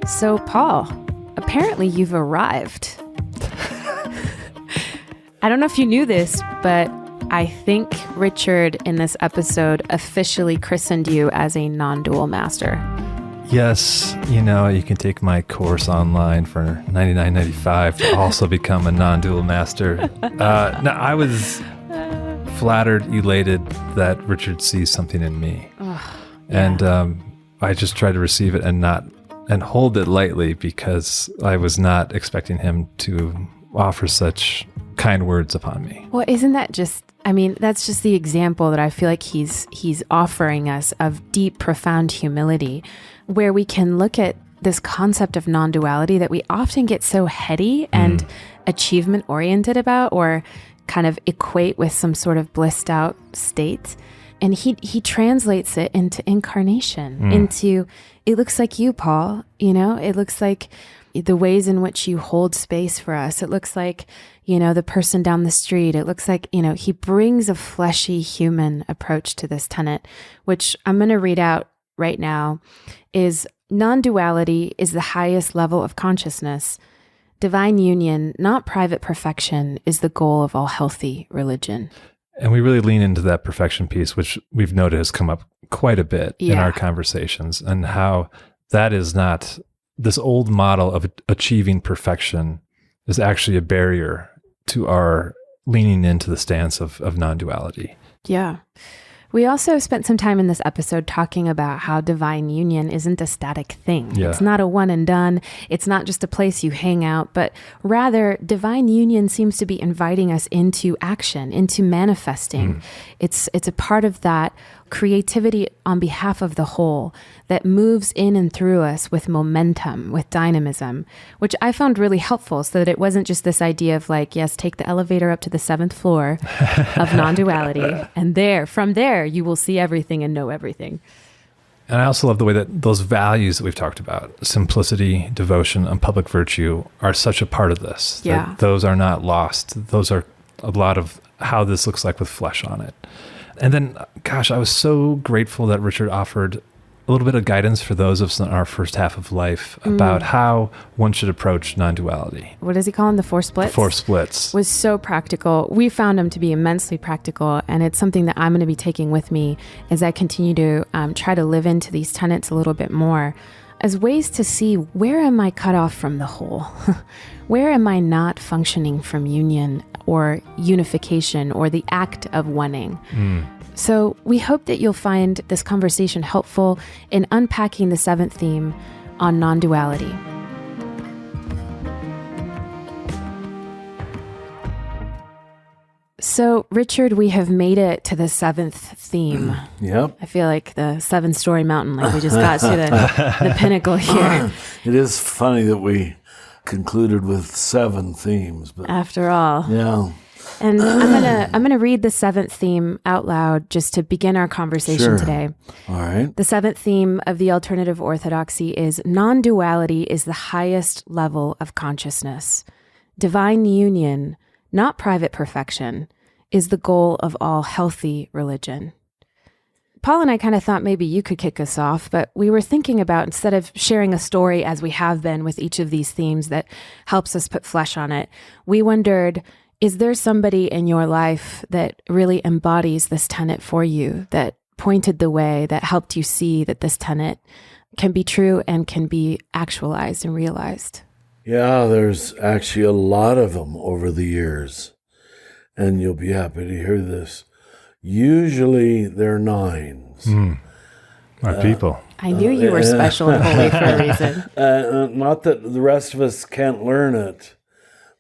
So, Paul, apparently you've arrived. I don't know if you knew this, but I think Richard in this episode officially christened you as a non-dual master. Yes, you can take my course online for $99.95 to also become a non-dual master. No, I was flattered, elated that Richard sees something in me. Oh, and I just try to receive it and hold it lightly, because I was not expecting him to offer such kind words upon me. Well, isn't that just, that's just the example that I feel like he's offering us of deep, profound humility, where we can look at this concept of non-duality that we often get so heady and achievement-oriented about, or kind of equate with some sort of blissed out state. And he translates it into incarnation, into, it looks like you, Paul, it looks like the ways in which you hold space for us. It looks like, the person down the street. It looks like, he brings a fleshy human approach to this tenet, which I'm going to read out right now, is non-duality is the highest level of consciousness. Divine union, not private perfection, is the goal of all healthy religion. And we really lean into that perfection piece, which we've noted has come up quite a bit in our conversations, and how that is not, this old model of achieving perfection is actually a barrier to our leaning into the stance of non-duality. Yeah. We also spent some time in this episode talking about how divine union isn't a static thing. Yeah. It's not a one and done. It's not just a place you hang out, but rather divine union seems to be inviting us into action, into manifesting. It's a part of that creativity on behalf of the whole that moves in and through us with momentum, with dynamism, which I found really helpful, so that it wasn't just this idea of like, yes, take the elevator up to the 7th floor of non-duality, and from there, you will see everything and know everything. And I also love the way that those values that we've talked about, simplicity, devotion, and public virtue, are such a part of this. Yeah. That those are not lost. Those are a lot of how this looks like with flesh on it. And then, gosh, I was so grateful that Richard offered a little bit of guidance for those of us in our first half of life about how one should approach non-duality. What does he call them? The 4 splits? The 4 splits. Was so practical. We found him to be immensely practical, and it's something that I'm going to be taking with me as I continue to try to live into these tenets a little bit more, as ways to see, where am I cut off from the whole? Where am I not functioning from union or unification or the act of oneing? So we hope that you'll find this conversation helpful in unpacking the 7th theme on non-duality. So, Richard, we have made it to the 7th theme. Yep. I feel like the 7-story mountain, like we just got to the pinnacle here. It is funny that we concluded with 7 themes, but After all. yeah. And I'm gonna read the 7th theme out loud just to begin our conversation Sure. today. All right. The 7th theme of the Alternative Orthodoxy is non-duality is the highest level of consciousness. Divine union, not private perfection, is the goal of all healthy religion. Paul and I kind of thought maybe you could kick us off, but we were thinking about, instead of sharing a story as we have been with each of these themes that helps us put flesh on it, we wondered, is there somebody in your life that really embodies this tenet for you, that pointed the way, that helped you see that this tenet can be true and can be actualized and realized? Yeah, there's actually a lot of them over the years, and you'll be happy to hear this. Usually they're 9s. Our people. I knew you were special and holy for a reason. Not that the rest of us can't learn it,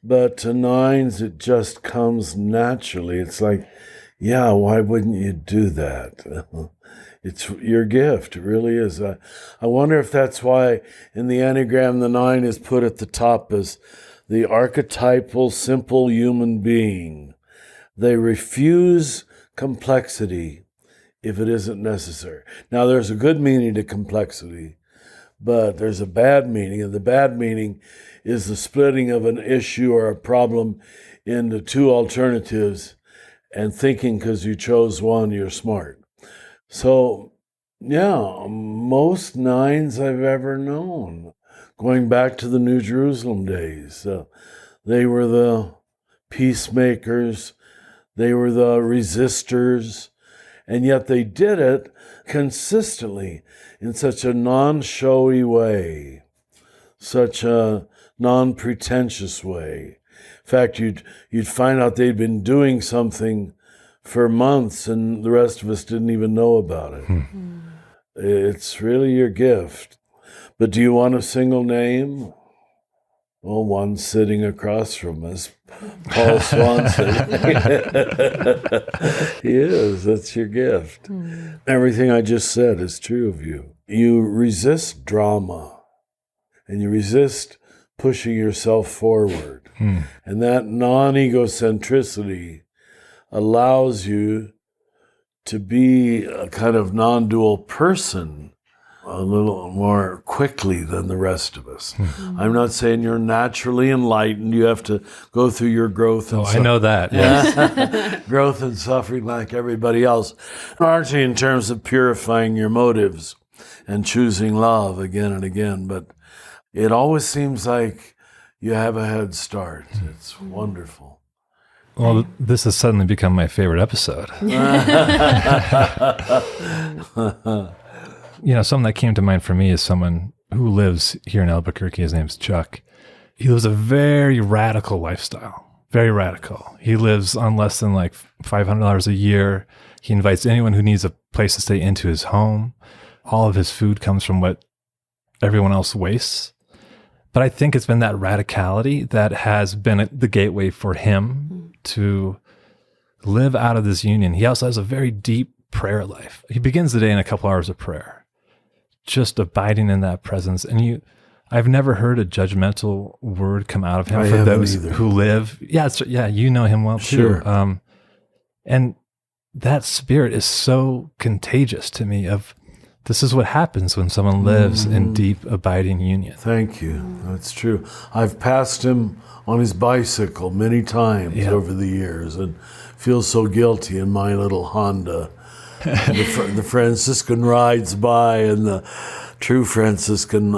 but to 9s it just comes naturally. It's like, yeah, why wouldn't you do that? It's your gift, it really is. I wonder if that's why in the Enneagram the 9 is put at the top as the archetypal simple human being. They refuse complexity if it isn't necessary. Now, there's a good meaning to complexity, but there's a bad meaning, and the bad meaning is the splitting of an issue or a problem into 2 alternatives and thinking because you chose one, you're smart. So Yeah, most nines I've ever known. Going back to the New Jerusalem days, they were the peacemakers, they were the resistors, and yet they did it consistently in such a non-showy way, such a non-pretentious way. In fact, you'd find out they'd been doing something for months and the rest of us didn't even know about it. It's really your gift. But do you want a single name? Well, one sitting across from us, Paul Swanson. He is. That's your gift. Everything I just said is true of you. You resist drama, and you resist pushing yourself forward. And that non-egocentricity allows you to be a kind of non-dual person a little more quickly than the rest of us. I'm not saying you're naturally enlightened. You have to go through your growth. And I know that. Yeah. Growth and suffering like everybody else. Largely in terms of purifying your motives and choosing love again and again. But it always seems like you have a head start. It's wonderful. Well, this has suddenly become my favorite episode. Something that came to mind for me is someone who lives here in Albuquerque. His name's Chuck. He lives a very radical lifestyle, very radical. He lives on less than like $500 a year. He invites anyone who needs a place to stay into his home. All of his food comes from what everyone else wastes. But I think it's been that radicality that has been the gateway for him to live out of this union. He also has a very deep prayer life. He begins the day in a couple hours of prayer, just abiding in that presence. And I've never heard a judgmental word come out of him for those who live. Yeah, you know him well too. Sure. And that spirit is so contagious to me of this is what happens when someone lives in deep, abiding union. Thank you. That's true. I've passed him on his bicycle many times over the years and feel so guilty in my little Honda. The Franciscan rides by and the true Franciscan,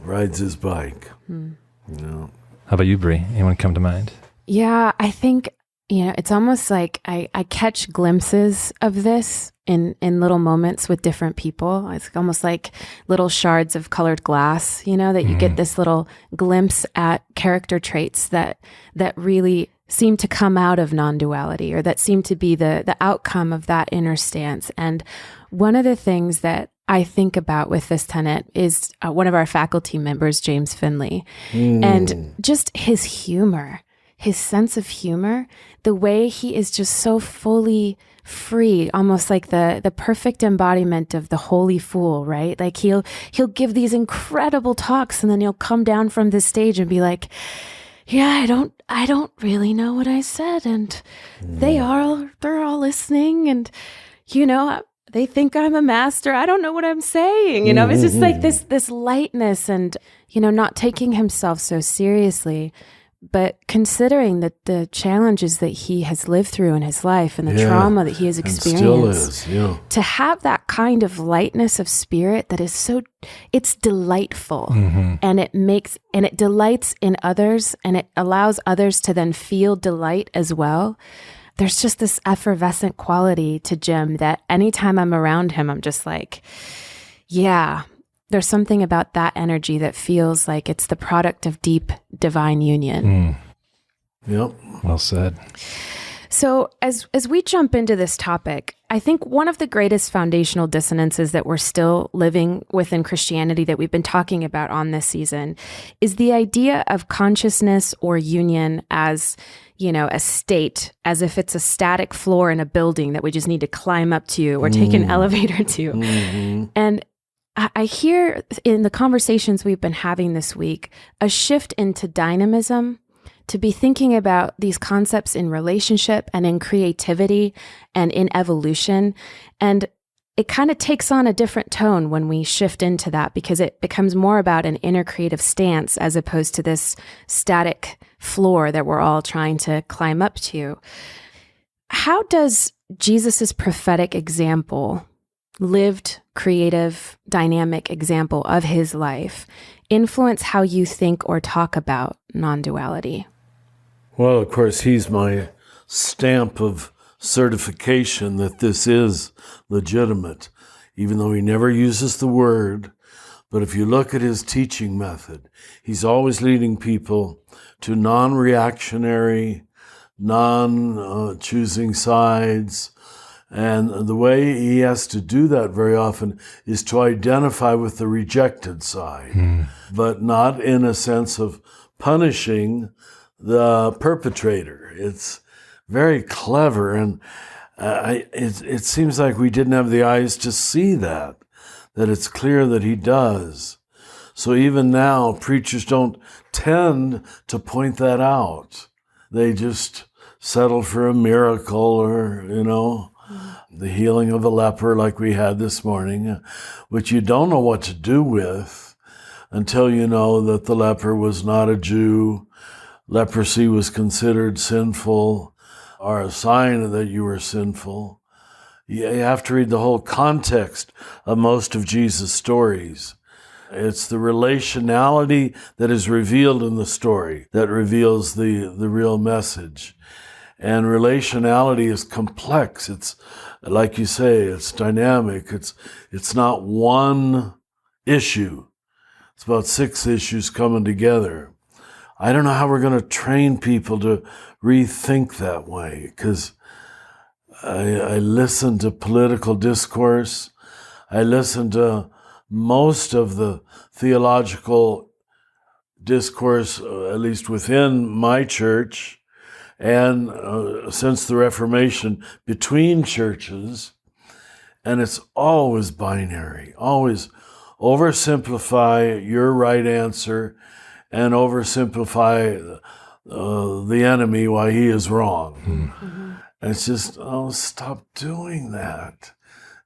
rides his bike. How about you, Brie? Anyone come to mind? Yeah, I think, it's almost like I catch glimpses of this in little moments with different people. It's almost like little shards of colored glass, that you get this little glimpse at character traits that really seem to come out of non-duality, or that seem to be the outcome of that inner stance. And one of the things that I think about with this tenet is one of our faculty members, James Finley, and just his humor, his sense of humor, the way he is just so fully free, almost like the perfect embodiment of the holy fool, right? Like he'll give these incredible talks and then he'll come down from the stage and be like, yeah, I don't really know what I said, and they're all listening, and they think I'm a master. I don't know what I'm saying. It's just like this lightness and not taking himself so seriously, but considering that the challenges that he has lived through in his life and the trauma that he has experienced, to have that kind of lightness of spirit that is it's delightful, and it delights in others, and it allows others to then feel delight as well. There's just this effervescent quality to Jim that anytime I'm around him, I'm just like, yeah, there's something about that energy that feels like it's the product of deep divine union. Yep. Well said. So as we jump into this topic, I think one of the greatest foundational dissonances that we're still living within Christianity that we've been talking about on this season is the idea of consciousness or union as, a state, as if it's a static floor in a building that we just need to climb up to or take an elevator to. And I hear in the conversations we've been having this week, a shift into dynamism, to be thinking about these concepts in relationship and in creativity and in evolution. And it kind of takes on a different tone when we shift into that, because it becomes more about an inner creative stance as opposed to this static floor that we're all trying to climb up to. How does Jesus's prophetic example lived, creative, dynamic example of his life influence how you think or talk about non-duality? Well, of course, he's my stamp of certification that this is legitimate, even though he never uses the word. But if you look at his teaching method, he's always leading people to non-reactionary, non-choosing sides. And the way he has to do that very often is to identify with the rejected side, but not in a sense of punishing the perpetrator. It's very clever, and it seems like we didn't have the eyes to see that it's clear that he does. So even now, preachers don't tend to point that out. They just settle for a miracle or, the healing of a leper like we had this morning, which you don't know what to do with until you know that the leper was not a Jew. Leprosy was considered sinful or a sign that you were sinful. You have to read the whole context of most of Jesus' stories. It's the relationality that is revealed in the story that reveals the real message. And relationality is complex. It's, like you say, it's dynamic. It's not one issue. It's about 6 issues coming together. I don't know how we're going to train people to rethink that way, because I listen to political discourse. I listen to most of the theological discourse, at least within my church, and since the Reformation, between churches, and it's always binary, always oversimplify your right answer and oversimplify the enemy why he is wrong. And it's just, stop doing that.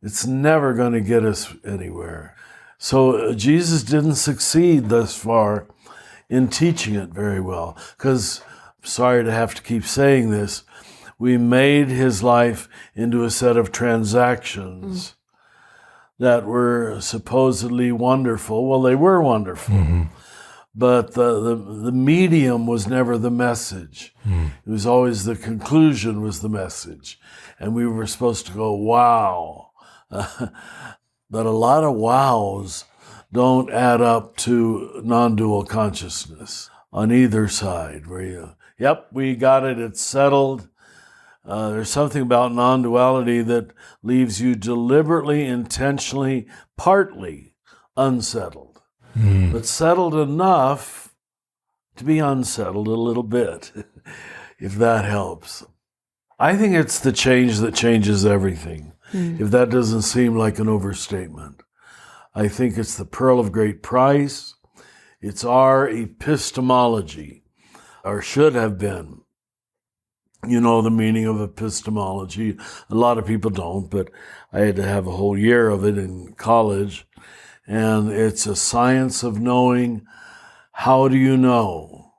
It's never going to get us anywhere. So Jesus didn't succeed thus far in teaching it very well, because, sorry to have to keep saying this, we made his life into a set of transactions that were supposedly wonderful. Well, they were wonderful. But the medium was never the message. It was always the conclusion was the message. And we were supposed to go, wow. But a lot of wows don't add up to non-dual consciousness on either side, where you, yep, we got it, it's settled. There's something about non-duality that leaves you deliberately, intentionally, partly unsettled. But settled enough to be unsettled a little bit, if that helps. I think it's the change that changes everything, if that doesn't seem like an overstatement. I think it's the pearl of great price. It's our epistemology, or should have been. You know the meaning of epistemology. A lot of people don't, but I had to have a whole year of it in college. And it's a science of knowing. How do you know?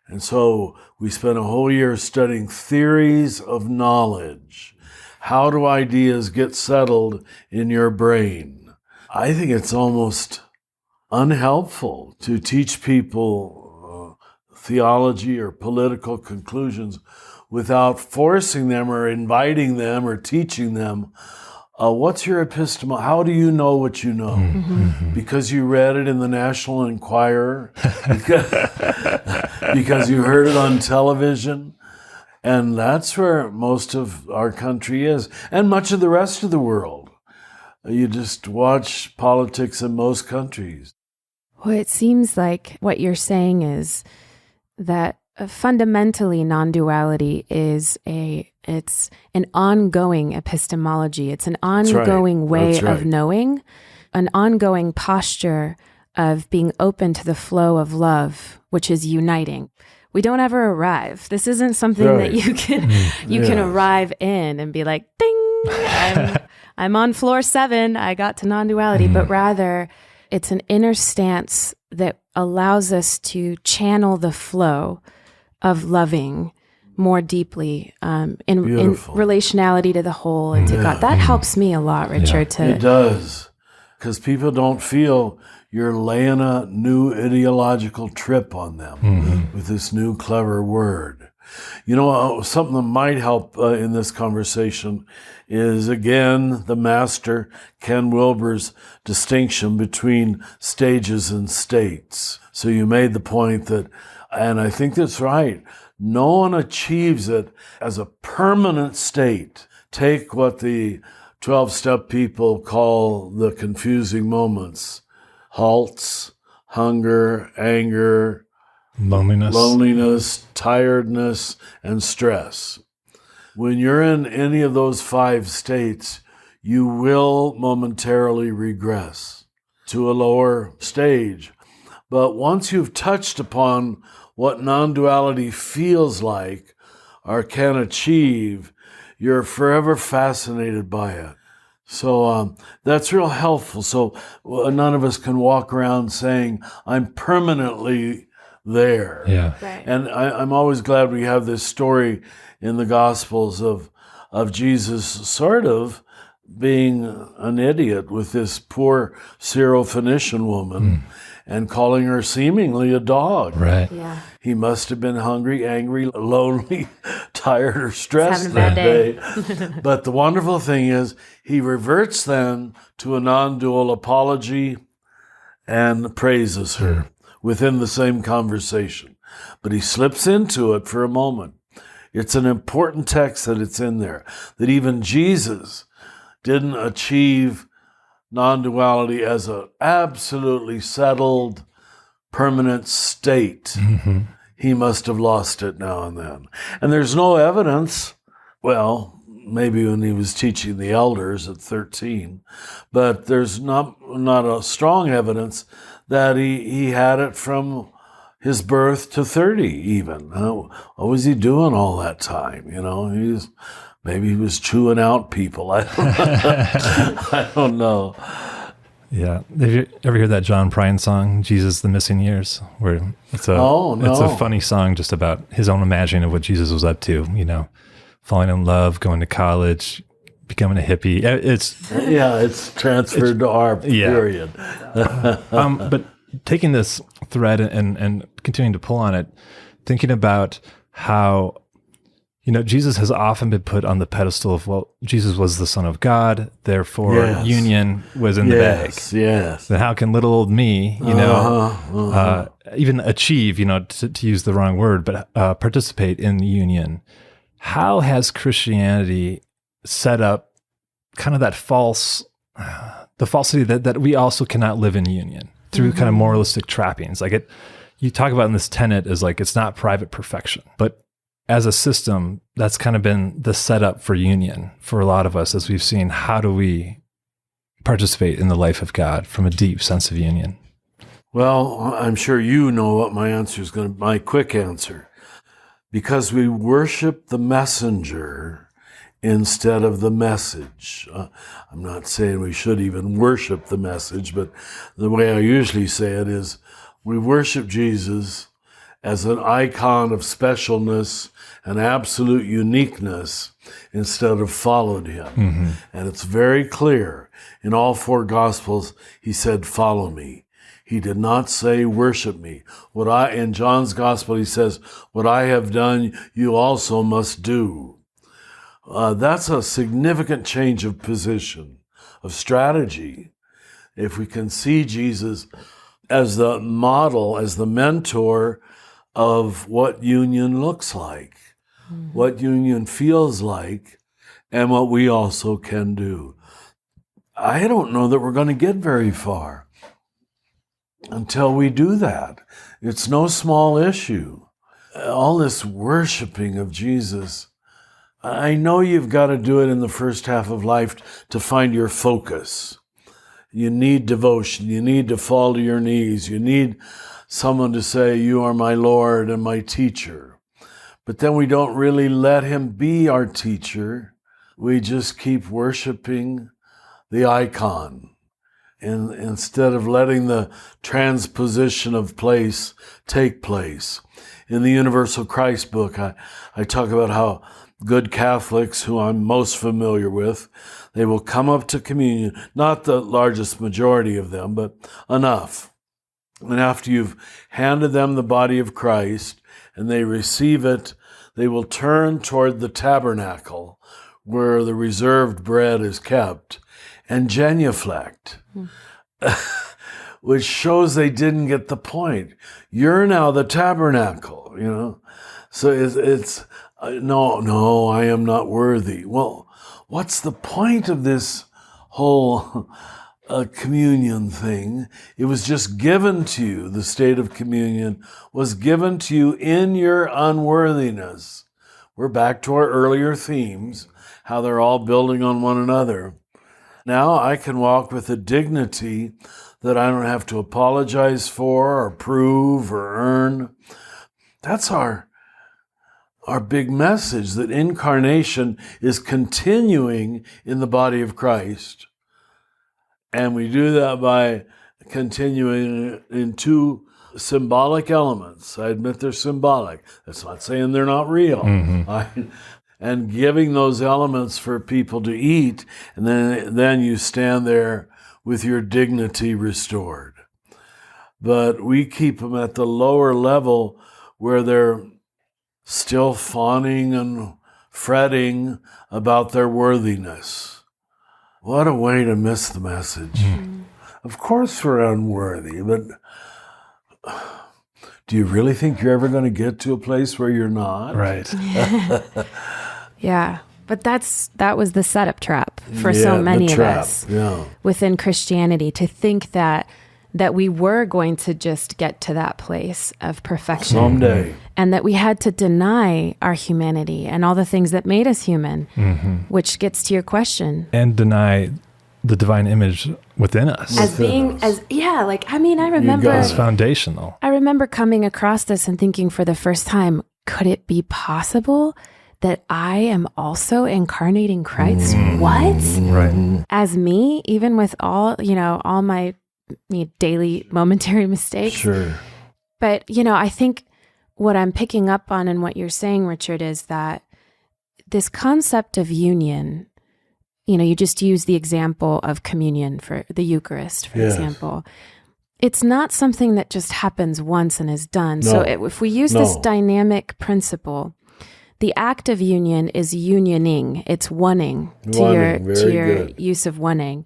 And so we spent a whole year studying theories of knowledge. How do ideas get settled in your brain? I think it's almost unhelpful to teach people theology or political conclusions without forcing them or inviting them or teaching them. What's your epistemology? How do you know what you know? Because you read it in the National Enquirer? Because you heard it on television? And that's where most of our country is, and much of the rest of the world. You just watch politics in most countries. Well, it seems like what you're saying is that fundamentally non-duality is it's an ongoing epistemology. It's an ongoing way of knowing, an ongoing posture of being open to the flow of love, which is uniting. We don't ever arrive. This isn't something that you can arrive in and be like, ding, I'm on floor 7. I got to non-duality, but rather it's an inner stance that allows us to channel the flow of loving more deeply in relationality to the whole and to God. That helps me a lot, Richard. It does, because people don't feel you're laying a new ideological trip on them with this new clever word. You know, something that might help in this conversation is, again, the master Ken Wilber's distinction between stages and states. So you made the point that, and I think that's right, no one achieves it as a permanent state. Take what the 12-step people call the confusing moments: halts, hunger, anger, loneliness, tiredness, and stress. When you're in any of those 5 states, you will momentarily regress to a lower stage. But once you've touched upon what non-duality feels like or can achieve, you're forever fascinated by it. So that's real helpful. So none of us can walk around saying, I'm permanently there. Yeah. Right. And I'm always glad we have this story in the Gospels of Jesus sort of being an idiot with this poor Syrophoenician woman and calling her seemingly a dog. Right. Yeah. He must have been hungry, angry, lonely, tired, or stressed Having a bad that day. But the wonderful thing is he reverts then to a non-dual apology and praises her within the same conversation. But he slips into it for a moment. It's an important text that it's in there, that even Jesus didn't achieve non-duality as an absolutely settled, permanent state. He must have lost it now and then. And there's no evidence, well, maybe when he was teaching the elders at 13, but there's not a strong evidence that he had it from his birth to 30 even. What was he doing all that time? You know, maybe he was chewing out people. I don't know. Yeah. Have you ever heard that John Prine song, Jesus, the Missing Years? Where it's a it's a funny song just about his own imagining of what Jesus was up to, you know, falling in love, going to college, becoming a hippie. It's transferred to our period. But taking this thread and continuing to pull on it, thinking about how, you know, Jesus has often been put on the pedestal of, well, Jesus was the Son of God, therefore union was in the bag. Yes. Then how can little old me, you know, even achieve, you know, to use the wrong word, but participate in union? How has Christianity set up kind of that the falsity that we also cannot live in union through kind of moralistic trappings? Like you talk about in this tenet as like, it's not private perfection, but as a system, that's kind of been the setup for union for a lot of us, as we've seen, how do we participate in the life of God from a deep sense of union? Well, I'm sure you know what my answer is going to be, my quick answer. Because we worship the messenger instead of the message. I'm not saying we should even worship the message, but the way I usually say it is we worship Jesus as an icon of specialness and absolute uniqueness instead of followed him. And it's very clear in all 4 Gospels, he said, follow me. He did not say, worship me. In John's Gospel, he says, what I have done, you also must do. That's a significant change of position, of strategy. If we can see Jesus as the model, as the mentor of what union looks like, what union feels like, and what we also can do. I don't know that we're going to get very far until we do that. It's no small issue. All this worshiping of Jesus, I know you've got to do it in the first half of life to find your focus. You need devotion. You need to fall to your knees. You need someone to say, you are my Lord and my teacher. But then we don't really let him be our teacher. We just keep worshiping the icon. And instead of letting the transposition of place take place. In the Universal Christ book, I talk about how good Catholics, who I'm most familiar with, they will come up to communion, not the largest majority of them, but enough. And after you've handed them the body of Christ and they receive it, they will turn toward the tabernacle where the reserved bread is kept and genuflect, which shows they didn't get the point. You're now the tabernacle, you know. So it's no, I am not worthy. Well, what's the point of this whole communion thing? It was just given to you. The state of communion was given to you in your unworthiness. We're back to our earlier themes, how they're all building on one another. Now I can walk with a dignity that I don't have to apologize for or prove or earn. That's our big message, that incarnation is continuing in the body of Christ. And we do that by continuing in two symbolic elements. I admit they're symbolic. That's not saying they're not real. And giving those elements for people to eat, and then you stand there with your dignity restored. But we keep them at the lower level where they're still fawning and fretting about their worthiness. What a way to miss the message. Of course we're unworthy, but do you really think you're ever going to get to a place where you're not? Right. Yeah. But that was the setup trap for so many of us within Christianity, to think that we were going to just get to that place of perfection someday, and that we had to deny our humanity and all the things that made us human, which gets to your question. And deny the divine image within us. I remember it's foundational. I remember coming across this and thinking for the first time, could it be possible that I am also incarnating Christ? What? Right. As me, even with all my daily momentary mistakes. Sure. But, I think what I'm picking up on and what you're saying, Richard, is that this concept of union, you just use the example of communion for the Eucharist, for example. It's not something that just happens once and is done. No. So if we use this dynamic principle, the act of union is unioning. It's oneing to your use of oneing.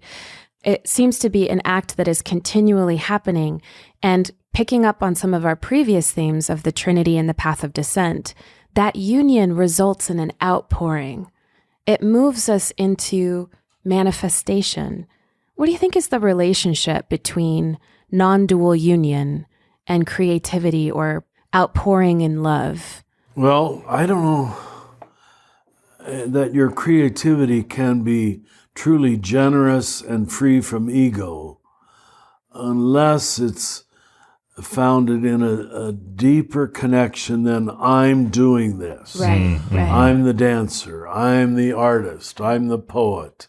It seems to be an act that is continually happening. And picking up on some of our previous themes of the Trinity and the path of descent, that union results in an outpouring. It moves us into manifestation. What do you think is the relationship between non-dual union and creativity or outpouring in love? Well, I don't know that your creativity can be truly generous and free from ego unless it's founded in a deeper connection than I'm doing this. Right. I'm the dancer. I'm the artist. I'm the poet,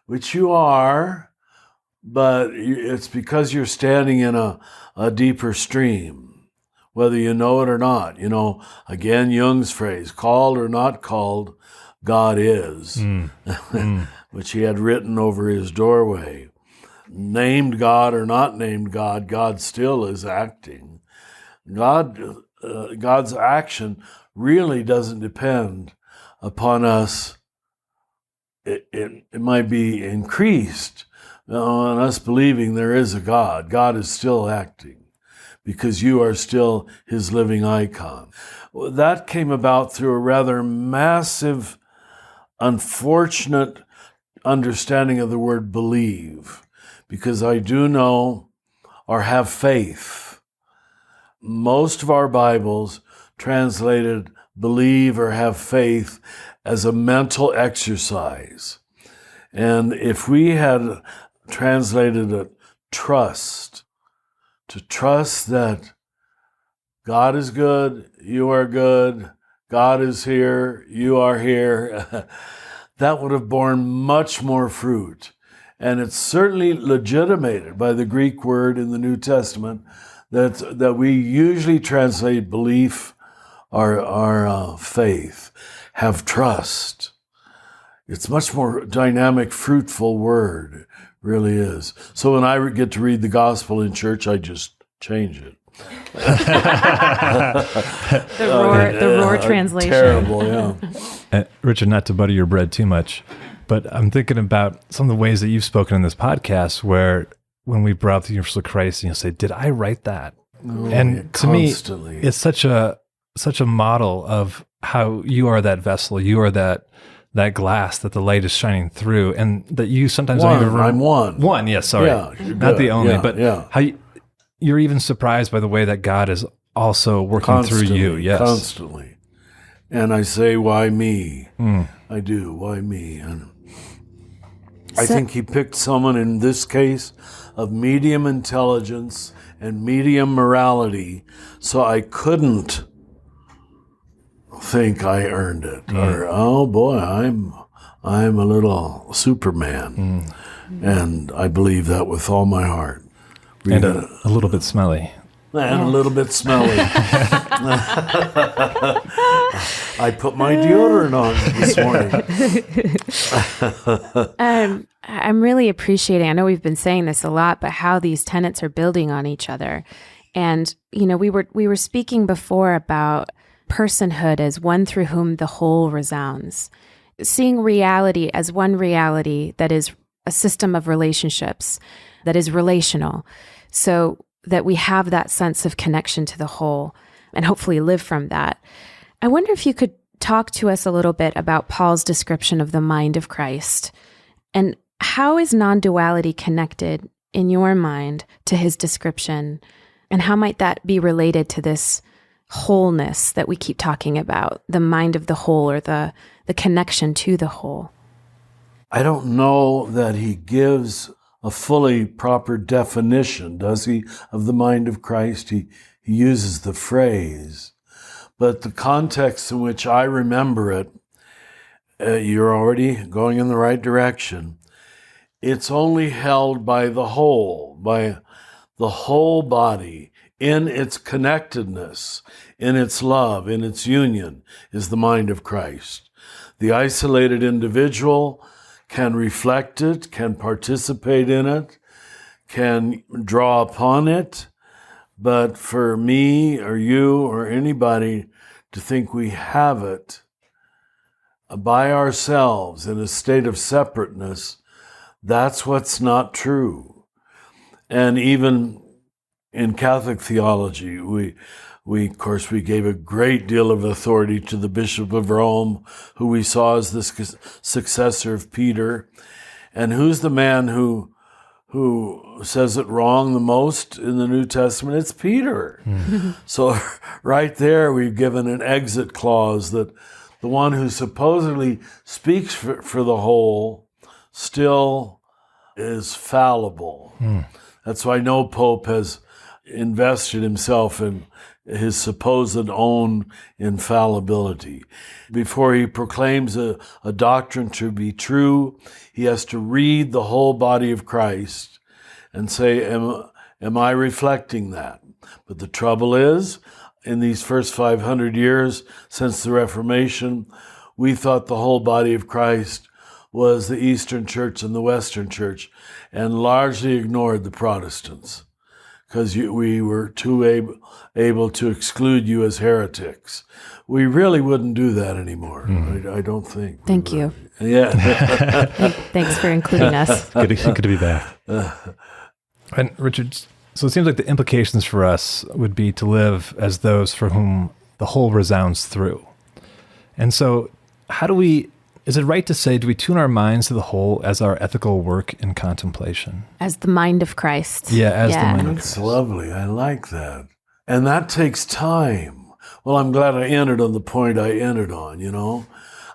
which you are, but it's because you're standing in a deeper stream, whether you know it or not. Again, Jung's phrase, called or not called, God is, which he had written over his doorway. Named God or not named God, God still is acting. God's action really doesn't depend upon us. It might be increased on us believing there is a God. God is still acting because you are still his living icon. That came about through a rather massive, unfortunate understanding of the word believe, because I do know or have faith. Most of our Bibles translated believe or have faith as a mental exercise. And if we had translated it trust, to trust that God is good, you are good, God is here, you are here, that would have borne much more fruit. And it's certainly legitimated by the Greek word in the New Testament that we usually translate belief our faith. Have trust. It's much more dynamic, fruitful word, really is. So when I get to read the gospel in church, I just change it. The Rohr translation. Terrible, yeah. Richard, not to butter your bread too much, but I'm thinking about some of the ways that you've spoken in this podcast where when we brought up the universal Christ, you'll say, did I write that? And to me, it's such a model of how you are that vessel, you are that glass that the light is shining through, and that you sometimes don't even remember. I'm one. One, yes, sorry. Yeah, not the only, but how you're even surprised by the way that God is also working through you. Yes. Constantly. And I say, why me? I do, why me? And I think he picked someone in this case of medium intelligence and medium morality, so I couldn't think I earned it, or oh boy, I'm a little Superman, and I believe that with all my heart. And a little bit smelly. And a little bit smelly. I put my deodorant on this morning. I'm really appreciating, I know we've been saying this a lot, but how these tenets are building on each other. And, we were speaking before about personhood as one through whom the whole resounds, seeing reality as one reality that is a system of relationships, that is relational, so that we have that sense of connection to the whole and hopefully live from that. I wonder if you could talk to us a little bit about Paul's description of the mind of Christ, and how is non-duality connected in your mind to his description, and how might that be related to this wholeness that we keep talking about, the mind of the whole, or the connection to the whole? I don't know that he gives a fully proper definition, does he, of the mind of Christ? He uses the phrase, but the context in which I remember it, you're already going in the right direction. It's only held by the whole body, in its connectedness, in its love, in its union, is the mind of Christ. The isolated individual can reflect it, can participate in it, can draw upon it, but for me or you or anybody to think we have it by ourselves in a state of separateness, that's what's not true. And even in Catholic theology, we gave a great deal of authority to the Bishop of Rome, who we saw as the successor of Peter. And who's the man who says it wrong the most in the New Testament? It's Peter. So right there, we've given an exit clause that the one who supposedly speaks for the whole still is fallible. That's why no pope has invested himself in his supposed own infallibility. Before he proclaims a doctrine to be true, he has to read the whole body of Christ and say, am I reflecting that? But the trouble is, in these first 500 years since the Reformation, we thought the whole body of Christ was the Eastern Church and the Western Church, and largely ignored the Protestants, because we were too able to exclude you as heretics. We really wouldn't do that anymore. I don't think. Thank you. Yeah. Thanks for including us. Good to be back. And Richard, so it seems like the implications for us would be to live as those for whom the whole resounds through. And so is it right to say, do we tune our minds to the whole as our ethical work in contemplation? As the mind of Christ. Yeah, as the mind of Christ. That's lovely. I like that. And that takes time. Well, I'm glad I ended on the point I ended on,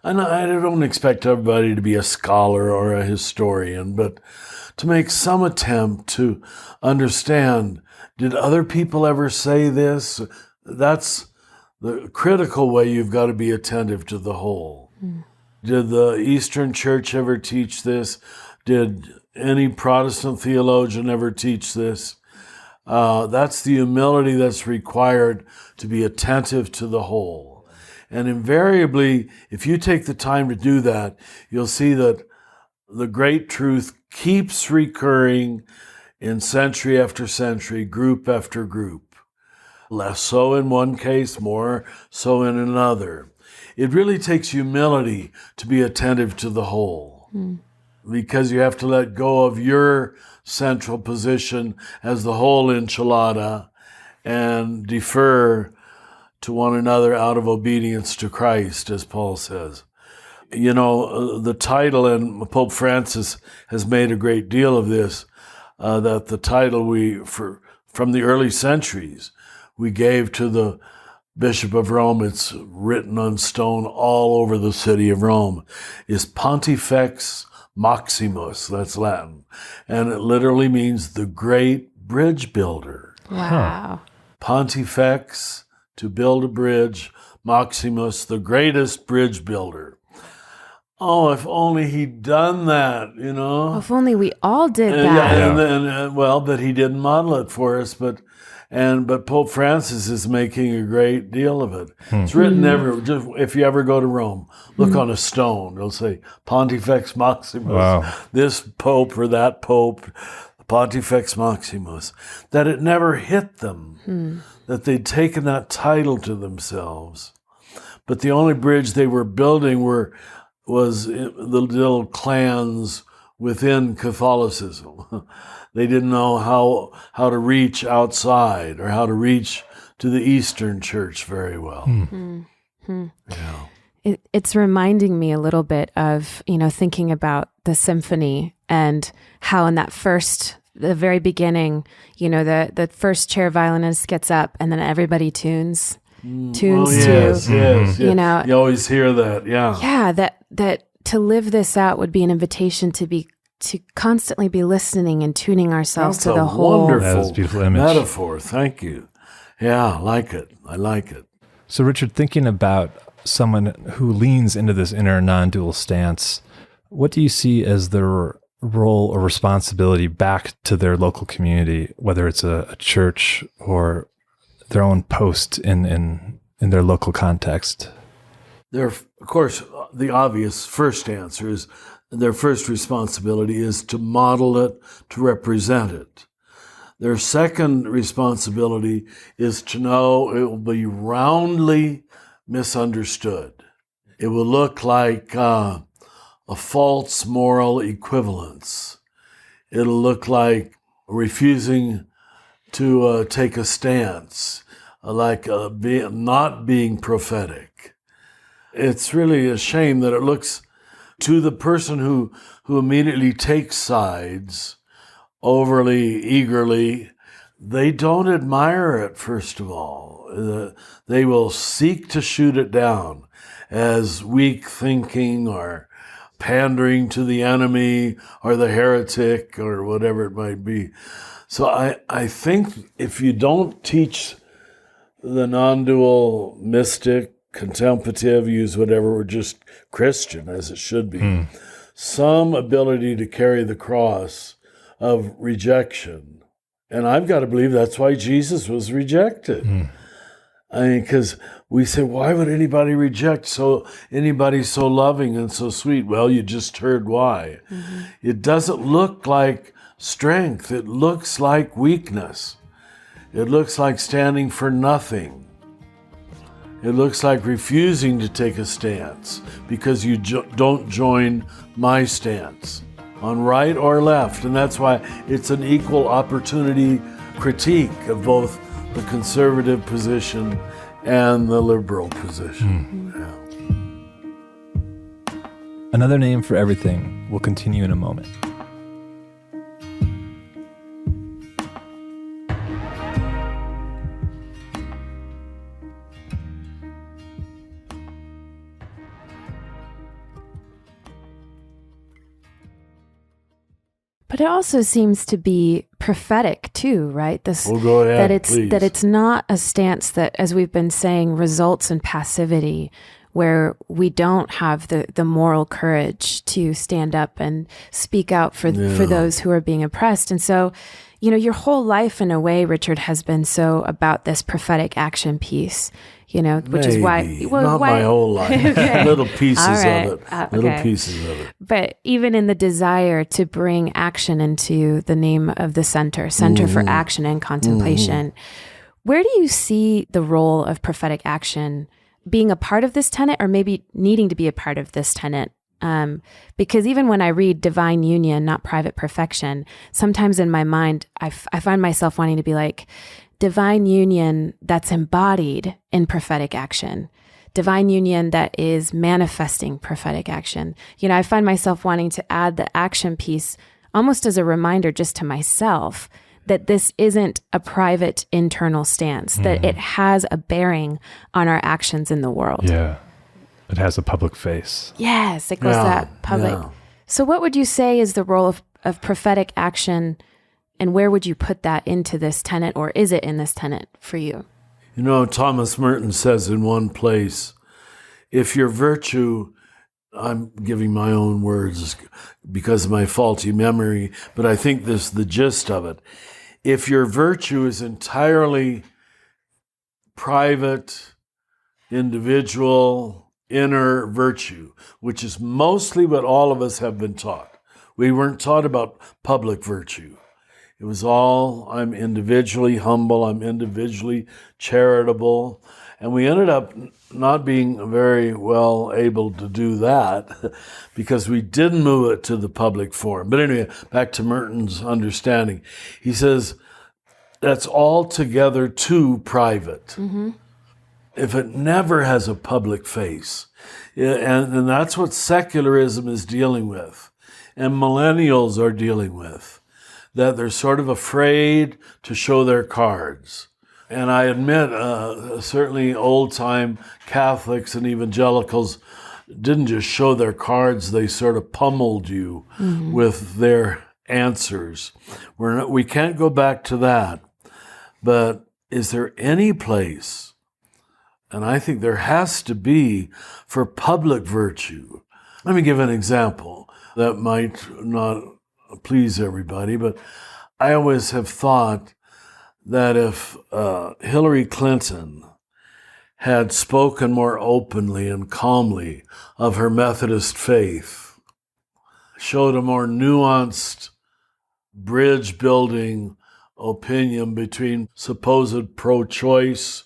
And I don't expect everybody to be a scholar or a historian, but to make some attempt to understand, did other people ever say this? That's the critical way you've got to be attentive to the whole. Did the Eastern Church ever teach this? Did any Protestant theologian ever teach this? That's the humility that's required to be attentive to the whole. And invariably, if you take the time to do that, you'll see that the great truth keeps recurring in century after century, group after group. Less so in one case, more so in another. It really takes humility to be attentive to the whole, because you have to let go of your central position as the whole enchilada and defer to one another out of obedience to Christ, as Paul says. You know, the title, and Pope Francis has made a great deal of this, that the title from the early centuries we gave to the Bishop of Rome, it's written on stone all over the city of Rome, is Pontifex Maximus, that's Latin. And it literally means the great bridge builder. Wow. Pontifex, to build a bridge, Maximus, the greatest bridge builder. Oh, if only he'd done that, you know. If only we all did that. But he didn't model it for us, but Pope Francis is making a great deal of it. It's written everywhere. Just if you ever go to Rome, look on a stone. It'll say Pontifex Maximus. Wow. This pope or that pope, Pontifex Maximus. That it never hit them, that they'd taken that title to themselves. But the only bridge they were building was the little clans within Catholicism. They didn't know how to reach outside or how to reach to the Eastern Church very well. Yeah. It's reminding me a little bit of, thinking about the symphony and how in the very beginning, the first chair violinist gets up and then everybody tunes yes, to, yes. you always hear that. Yeah. Yeah. That to live this out would be an invitation to constantly be listening and tuning ourselves to the whole. Wonderful That's a beautiful image. Metaphor. Thank you. Yeah, I like it. So, Richard, thinking about someone who leans into this inner non-dual stance, what do you see as their role or responsibility back to their local community, whether it's a church or their own post in their local context? Of course, the obvious first answer is their first responsibility is to model it, to represent it. Their second responsibility is to know it will be roundly misunderstood. It will look like a false moral equivalence. It'll look like refusing to take a stance, like not being prophetic. It's really a shame that it looks to the person who immediately takes sides overly eagerly, they don't admire it, first of all. They will seek to shoot it down as weak thinking or pandering to the enemy or the heretic or whatever it might be. So I think if you don't teach the non-dual mystic, contemplative, use whatever, or just Christian, as it should be, some ability to carry the cross of rejection. And I've got to believe that's why Jesus was rejected. I mean, because we say, why would anybody reject anybody so loving and so sweet? Well, you just heard why. It doesn't look like strength. It looks like weakness. It looks like standing for nothing. It looks like refusing to take a stance because you don't join my stance on right or left. And that's why it's an equal opportunity critique of both the conservative position and the liberal position. Yeah. Another name for everything will continue in a moment. But it also seems to be prophetic too, right? Go ahead, please. That it's not a stance that, as we've been saying, results in passivity where we don't have the moral courage to stand up and speak out for those who are being oppressed. And so, your whole life in a way, Richard, has been so about this prophetic action piece, which is why... Well, not my whole life. Okay. Little pieces right. of it. Little pieces of it. But even in the desire to bring action into the name of the Center for Action and Contemplation, where do you see the role of prophetic action being a part of this tenet, or maybe needing to be a part of this tenet? Because even when I read divine union, not private perfection, sometimes in my mind, I find myself wanting to be like, divine union that's embodied in prophetic action, divine union that is manifesting prophetic action. I find myself wanting to add the action piece almost as a reminder just to myself that this isn't a private internal stance, that it has a bearing on our actions in the world. Yeah. It has a public face. Yes, it goes that public. Yeah. So what would you say is the role of prophetic action, and where would you put that into this tenet, or is it in this tenet for you? Thomas Merton says in one place, if your virtue, I'm giving my own words because of my faulty memory, but I think this is the gist of it. If your virtue is entirely private, individual, inner virtue, which is mostly what all of us have been taught. We weren't taught about public virtue. It was all, I'm individually humble, I'm individually charitable. And we ended up not being very well able to do that because we didn't move it to the public forum. But anyway, back to Merton's understanding. He says, that's altogether too private. Mm-hmm. If it never has a public face. And that's what secularism is dealing with. And millennials are dealing with. That they're sort of afraid to show their cards. And I admit, certainly old-time Catholics and evangelicals didn't just show their cards, they sort of pummeled you with their answers. We can't go back to that. But is there any place, and I think there has to be, for public virtue? Let me give an example that might not please everybody, but I always have thought that if Hillary Clinton had spoken more openly and calmly of her Methodist faith, showed a more nuanced bridge-building opinion between supposed pro-choice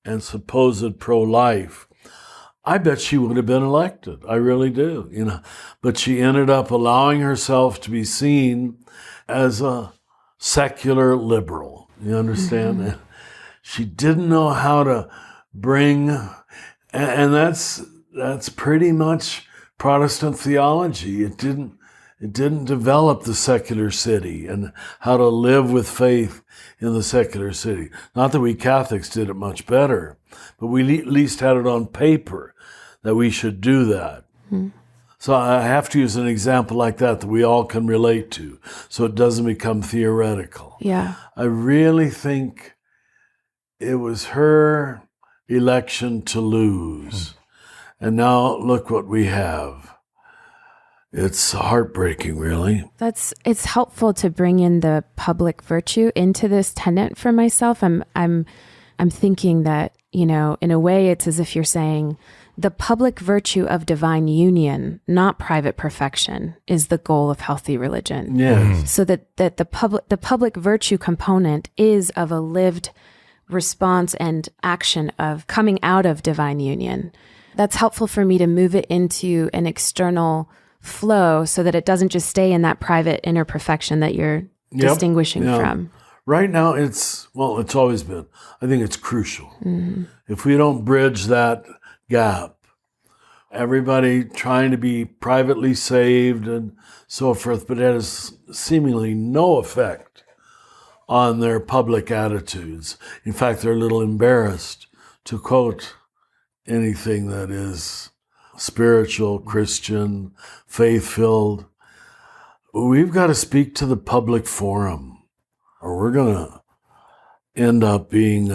and supposed pro-life, I bet she would have been elected. I really do, But she ended up allowing herself to be seen as a secular liberal. You understand? Mm-hmm. She didn't know how to bring, and that's pretty much Protestant theology. It didn't develop the secular city and how to live with faith in the secular city. Not that we Catholics did it much better, but we at least had it on paper that we should do that. Mm-hmm. So I have to use an example like that we all can relate to, so it doesn't become theoretical. Yeah. I really think it was her election to lose. And now look what we have. It's heartbreaking, really. It's helpful to bring in the public virtue into this tenet for myself. I'm thinking that, in a way it's as if you're saying the public virtue of divine union, not private perfection, is the goal of healthy religion. Yes. So that the public virtue component is of a lived response and action of coming out of divine union. That's helpful for me to move it into an external flow so that it doesn't just stay in that private inner perfection that you're distinguishing from. Right now, it's always been. I think it's crucial. Mm-hmm. If we don't bridge that gap, everybody trying to be privately saved and so forth, but it has seemingly no effect on their public attitudes. In fact, they're a little embarrassed to quote anything that is spiritual, Christian, faith-filled. We've got to speak to the public forum, or we're going to end up being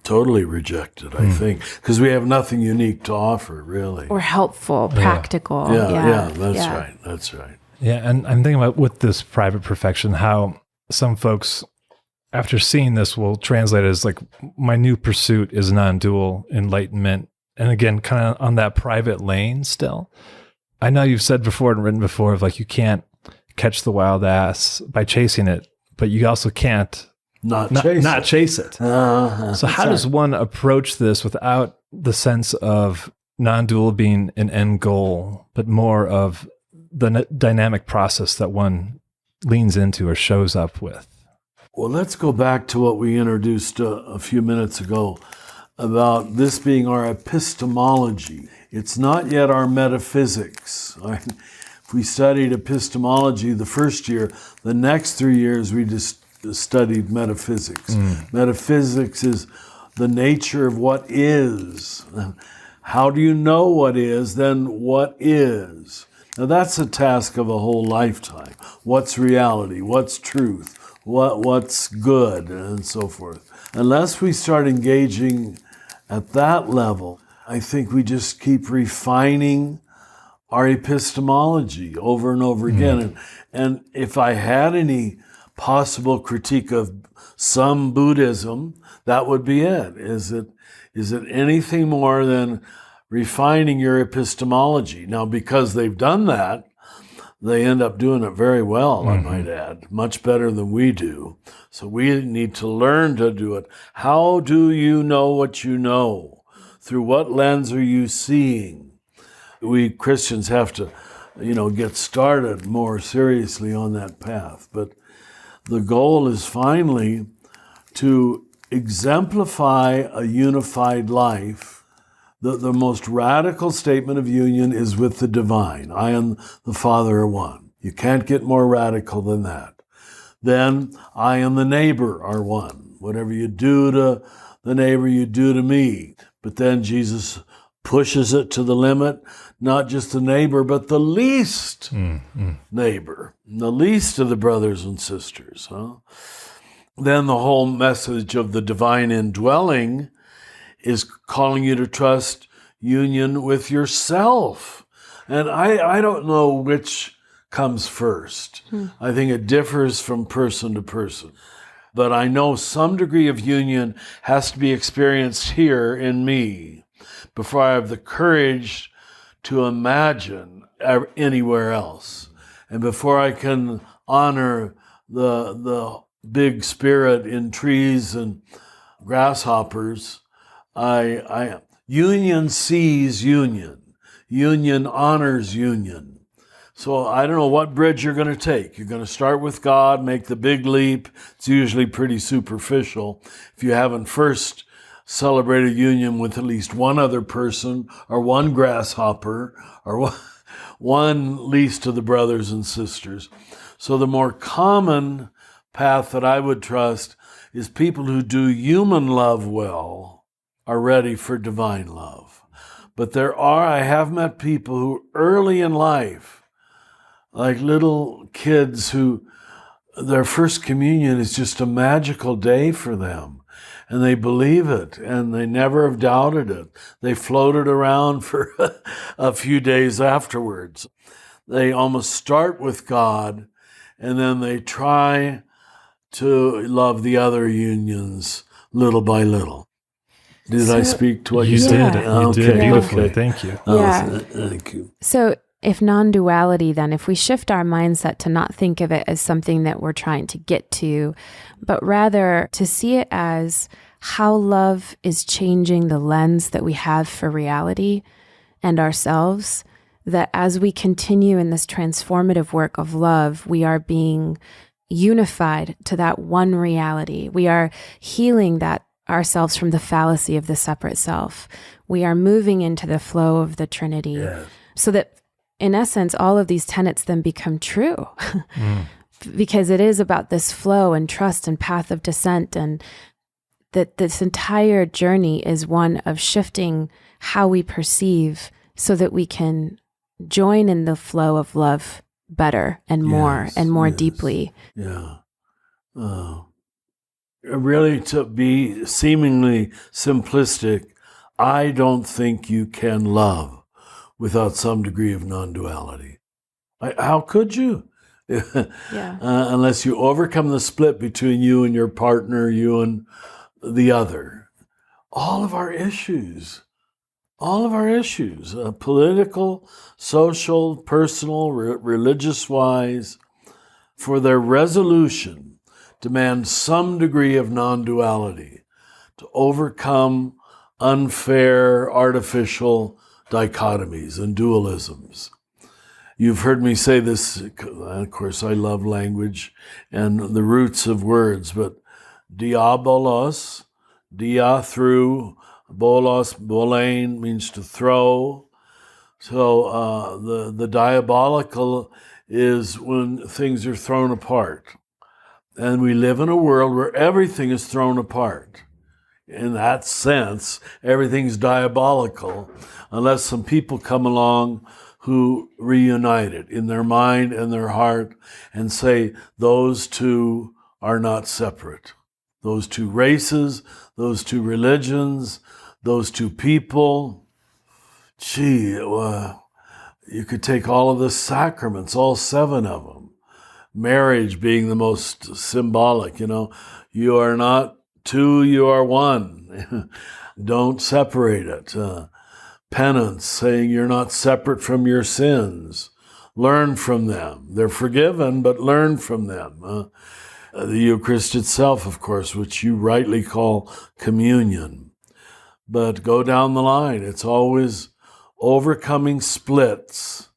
totally rejected, I think, because we have nothing unique to offer, really. Or helpful, practical. Yeah, that's right. Yeah, and I'm thinking about with this private perfection, how some folks, after seeing this, will translate it as like, my new pursuit is non-dual enlightenment. And again, kind of on that private lane still. I know you've said before and written before of like, you can't catch the wild ass by chasing it, but you also can't not chase it. So how does one approach this without the sense of non-dual being an end goal, but more of the dynamic process that one leans into or shows up with? Well, let's go back to what we introduced a few minutes ago about this being our epistemology. It's not yet our metaphysics. If we studied epistemology the first year, the next 3 years we just studied metaphysics. Metaphysics is the nature of what is. How do you know what is? Then what is? Now that's a task of a whole lifetime. What's reality? What's truth? What's good? And so forth. Unless we start engaging at that level, I think we just keep refining our epistemology over and over again. And if I had any possible critique of some Buddhism, that would be it. Is it anything more than refining your epistemology? Now, because they've done that, they end up doing it very well, I might add, much better than we do. So we need to learn to do it. How do you know what you know? Through what lens are you seeing? We Christians have to, get started more seriously on that path. But the goal is finally to exemplify a unified life. The most radical statement of union is with the divine. I and the Father are one. You can't get more radical than that. Then I and the neighbor are one. Whatever you do to the neighbor, you do to me. But then Jesus pushes it to the limit, not just the neighbor, but the least neighbor, the least of the brothers and sisters. Then the whole message of the divine indwelling is calling you to trust union with yourself. And I don't know which comes first. I think it differs from person to person. But I know some degree of union has to be experienced here in me before I have the courage to imagine anywhere else. And before I can honor the big spirit in trees and grasshoppers, union sees union. Union honors union. So I don't know what bridge you're going to take. You're going to start with God, make the big leap. It's usually pretty superficial. If you haven't first celebrated union with at least one other person or one grasshopper or one least of the brothers and sisters. So the more common path that I would trust is people who do human love well are ready for divine love. But I have met people who early in life, like little kids who their first communion is just a magical day for them. And they believe it, and they never have doubted it. They floated around for a few days afterwards. They almost start with God, and then they try to love the other unions little by little. Did I speak to what you said? did? You did beautifully. Thank you. Thank you. So if non-duality, then if we shift our mindset to not think of it as something that we're trying to get to, but rather to see it as how love is changing the lens that we have for reality and ourselves, that as we continue in this transformative work of love, we are being unified to that one reality. We are healing that ourselves from the fallacy of the separate self. We are moving into the flow of the Trinity, so that in essence, all of these tenets then become true because it is about this flow and trust and path of descent, and that this entire journey is one of shifting how we perceive so that we can join in the flow of love better and more deeply. Yeah. really to be seemingly simplistic, I don't think you can love without some degree of non-duality. How could you? Unless you overcome the split between you and your partner, you and the other. All of our issues, political, social, personal, religious-wise, for their resolution, demand some degree of non-duality to overcome unfair, artificial dichotomies and dualisms. You've heard me say this, of course, I love language and the roots of words, but diabolos, dia, through, bolos, bolein, means to throw. So the diabolical is when things are thrown apart. And we live in a world where everything is thrown apart. In that sense, everything's diabolical, unless some people come along who reunite it in their mind and their heart and say those two are not separate. Those two races, those two religions, those two people. You could take all of the sacraments, all 7 of them. Marriage being the most symbolic, you are not two, you are one. Don't separate it. Penance, saying you're not separate from your sins. Learn from them. They're forgiven, but learn from them. The Eucharist itself, of course, which you rightly call communion. But go down the line. It's always overcoming splits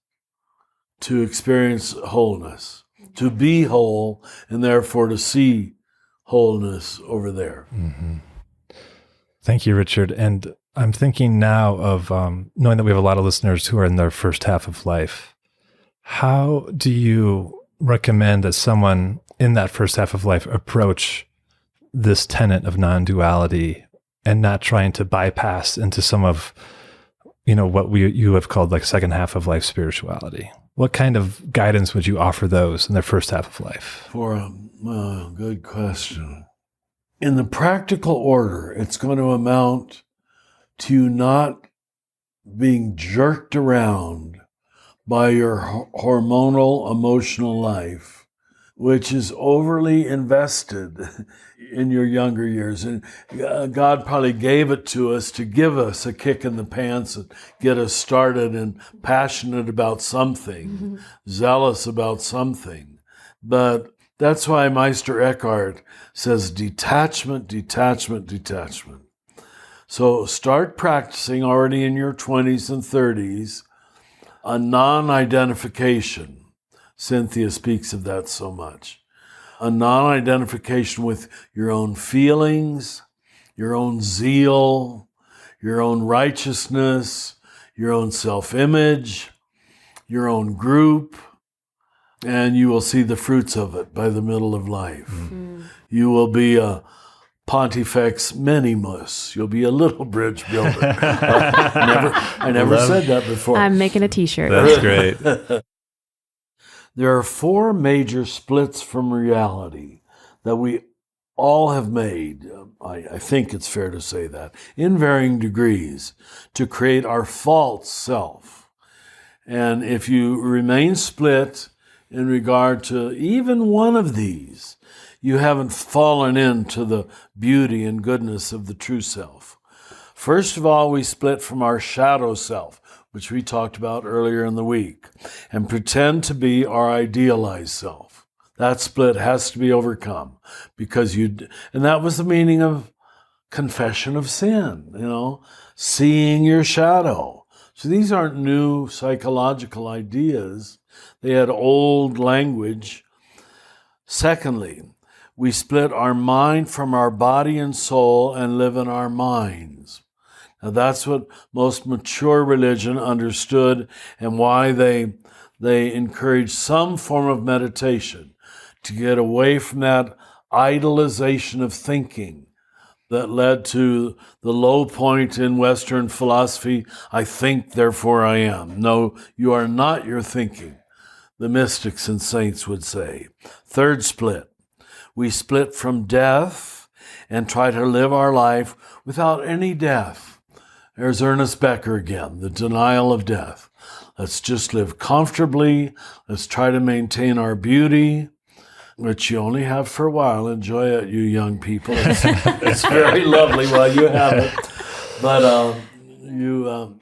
to experience wholeness, to be whole, and therefore to see wholeness over there. Mm-hmm. Thank you, Richard. And I'm thinking now of knowing that we have a lot of listeners who are in their first half of life. How do you recommend that someone in that first half of life approach this tenet of non-duality and not trying to bypass into some of, what you have called like second half of life spirituality? What kind of guidance would you offer those in their first half of life? Good question. In the practical order, it's going to amount to you not being jerked around by your hormonal, emotional life, which is overly invested in your younger years. And God probably gave it to us to give us a kick in the pants and get us started and passionate about something, zealous about something. But that's why Meister Eckhart says detachment, detachment, detachment. So start practicing already in your 20s and 30s a non-identification. Cynthia speaks of that so much. A non-identification with your own feelings, your own zeal, your own righteousness, your own self-image, your own group, and you will see the fruits of it by the middle of life. Mm-hmm. You will be a Pontifex Minimus. You'll be a little bridge builder. I never said that before. I'm making a t-shirt. That's great. There are 4 major splits from reality that we all have made, I think it's fair to say that, in varying degrees, to create our false self. And if you remain split in regard to even one of these, you haven't fallen into the beauty and goodness of the true self. First of all, we split from our shadow self, which we talked about earlier in the week, and pretend to be our idealized self. That split has to be overcome and that was the meaning of confession of sin, seeing your shadow. So these aren't new psychological ideas. They had old language. Secondly, we split our mind from our body and soul and live in our minds. Now that's what most mature religion understood and why they encourage some form of meditation to get away from that idolization of thinking that led to the low point in Western philosophy, I think, therefore I am. No, you are not your thinking, the mystics and saints would say. Third split, we split from death and try to live our life without any death. There's Ernest Becker again, the denial of death. Let's just live comfortably. Let's try to maintain our beauty, which you only have for a while. Enjoy it, you young people. It's very lovely while you have it. But you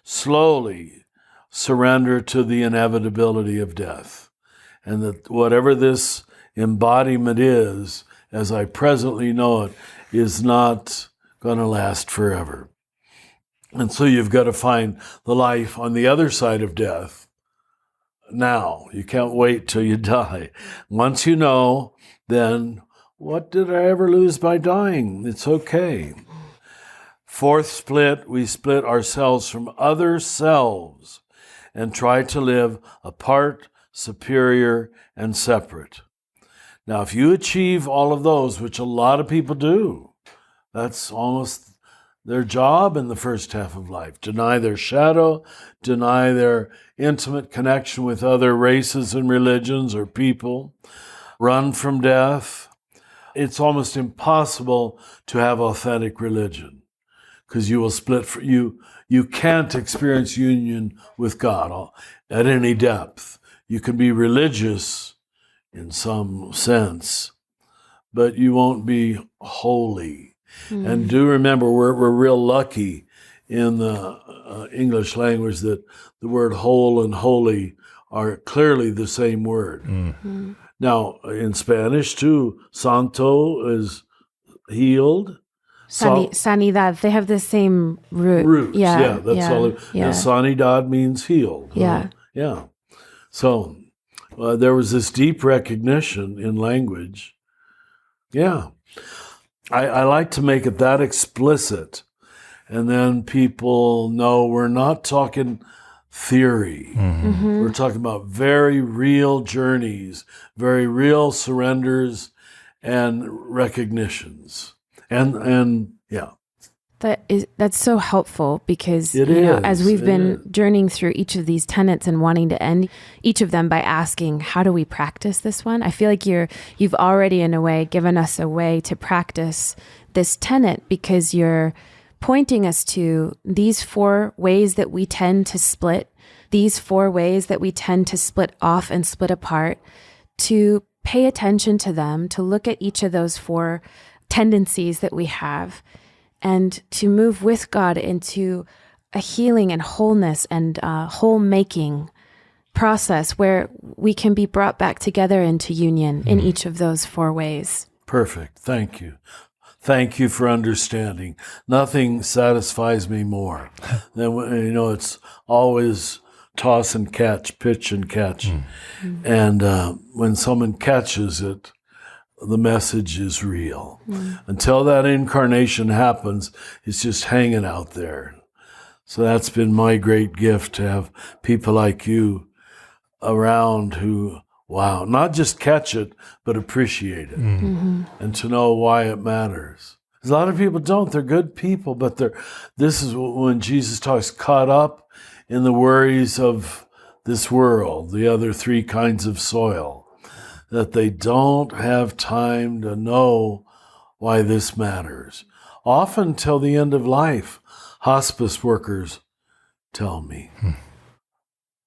slowly surrender to the inevitability of death. And that whatever this embodiment is, as I presently know it, is not going to last forever. And so you've got to find the life on the other side of death now. You can't wait till you die. Once you know, then what did I ever lose by dying? It's okay. Fourth split, we split ourselves from other selves and try to live apart, superior, and separate. Now, if you achieve all of those, which a lot of people do, that's almost their job in the first half of life. Deny their shadow, deny their intimate connection with other races and religions or people, run from death. It's almost impossible to have authentic religion because you will split. You can't experience union with God at any depth. You can be religious in some sense, but you won't be holy. And do remember, we're real lucky in the English language that the word whole and holy are clearly the same word. Now, in Spanish, too, santo is healed. Sanidad, they have the same root. Roots, yeah, that's all. And sanidad means healed. Yeah. Yeah. So there was this deep recognition in language. Yeah. I like to make it that explicit, and then people know we're not talking theory. We're talking about very real journeys, very real surrenders and recognitions. And yeah. That's so helpful because as we've been journeying through each of these tenets and wanting to end each of them by asking, how do we practice this one? I feel like you've already in a way given us a way to practice this tenet because you're pointing us to these 4 ways that we tend to split, these 4 ways that we tend to split off and split apart, to pay attention to them, to look at each of those 4 tendencies that we have, and to move with God into a healing and wholeness and whole-making process where we can be brought back together into union in each of those 4 ways. Perfect. Thank you. Thank you for understanding. Nothing satisfies me more than, it's always toss and catch, pitch and catch. And when someone catches it, the message is real. Until that incarnation happens, it's just hanging out there. So that's been my great gift, to have people like you around who, not just catch it, but appreciate it. And to know why it matters. A lot of people don't. They're good people, but this is when Jesus talks, caught up in the worries of this world, the other 3 kinds of soil, that they don't have time to know why this matters. Often till the end of life, hospice workers tell me.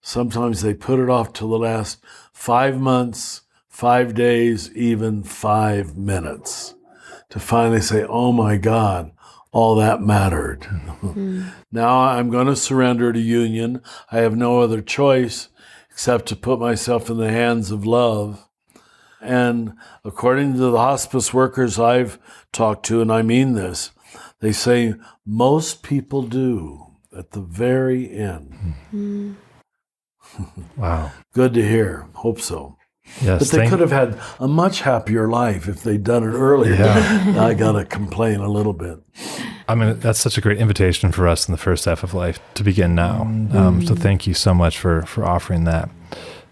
Sometimes they put it off till the last 5 months, 5 days, even 5 minutes to finally say, oh my God, all that mattered. Now I'm going to surrender to union. I have no other choice except to put myself in the hands of love. And according to the hospice workers I've talked to, and I mean this, they say most people do at the very end. Wow. Good to hear. Hope so. Yes, but they could have had a much happier life if they'd done it earlier. I got to complain a little bit. I mean, that's such a great invitation for us in the first half of life to begin now. So thank you so much for offering that.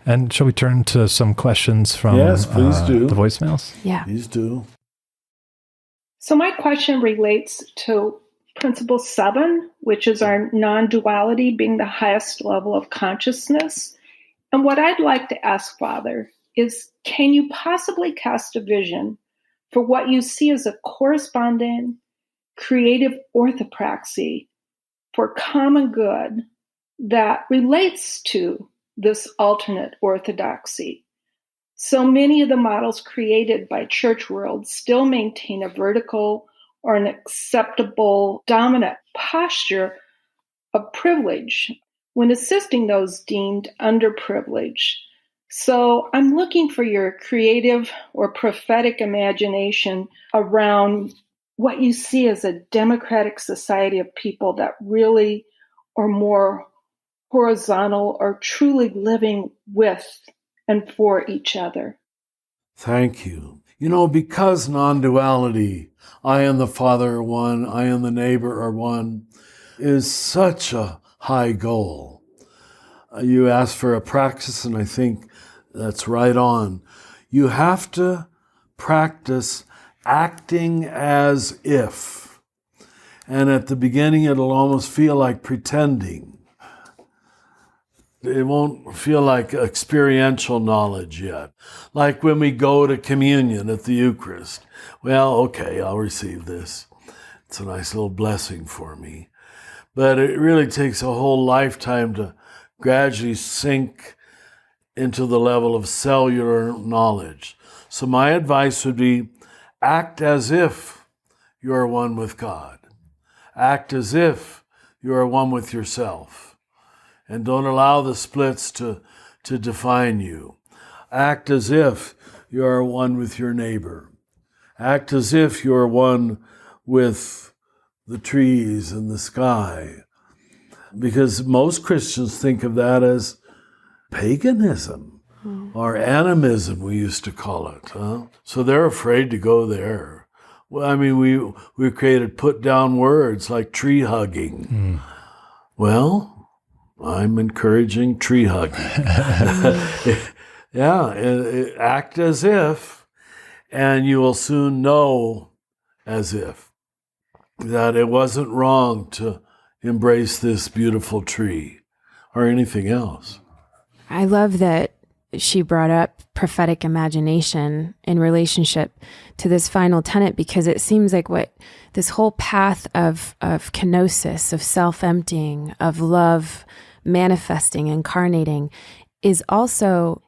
And shall we turn to some questions from please do. The voicemails? Yeah. Please do. So my question relates to Principle 7, which is our non-duality being the highest level of consciousness. And what I'd like to ask, Father, is can you possibly cast a vision for what you see as a corresponding creative orthopraxy for common good that relates to this alternate orthodoxy. So many of the models created by church world still maintain a vertical or an acceptable dominant posture of privilege when assisting those deemed underprivileged. So I'm looking for your creative or prophetic imagination around what you see as a democratic society of people that really are more horizontal or truly living with and for each other. Thank you. Because non-duality, I and the Father are one, I and the neighbor are one, is such a high goal. You asked for a practice, and I think that's right on. You have to practice acting as if. And at the beginning, it'll almost feel like pretending. It won't feel like experiential knowledge yet. Like when we go to communion at the Eucharist. Well, okay, I'll receive this. It's a nice little blessing for me. But it really takes a whole lifetime to gradually sink into the level of cellular knowledge. So my advice would be, act as if you are one with God. Act as if you are one with yourself. And don't allow the splits to define you. Act as if you are one with your neighbor. Act as if you are one with the trees and the sky. Because most Christians think of that as paganism or animism, we used to call it. So they're afraid to go there. Well, I mean, we created put-down words like tree hugging. Well, I'm encouraging tree hugging. Act as if, and you will soon know as if that it wasn't wrong to embrace this beautiful tree or anything else. I love that she brought up prophetic imagination in relationship to this final tenet, because it seems like what this whole path of kenosis, of self-emptying, of love manifesting, incarnating, is also,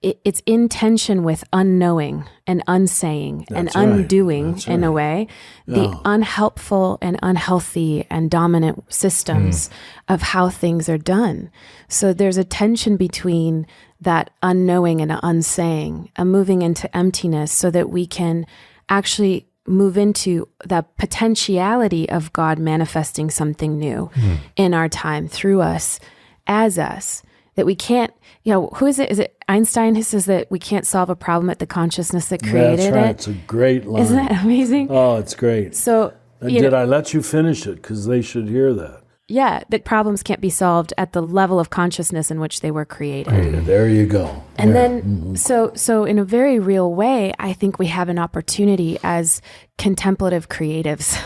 it's in tension with unknowing and unsaying and undoing in a way, the unhelpful and unhealthy and dominant systems of how things are done. So there's a tension between that unknowing and unsaying, and moving into emptiness so that we can actually move into the potentiality of God manifesting something new in our time through us, as us. That we can't, who is it? Is it Einstein who says that we can't solve a problem at the consciousness that created it? That's right. It's a great line. Isn't that amazing? Oh, it's great. So, did I let you finish it? Because they should hear that. Yeah, the problems can't be solved at the level of consciousness in which they were created. There you go. And then, so in a very real way, I think we have an opportunity as contemplative creatives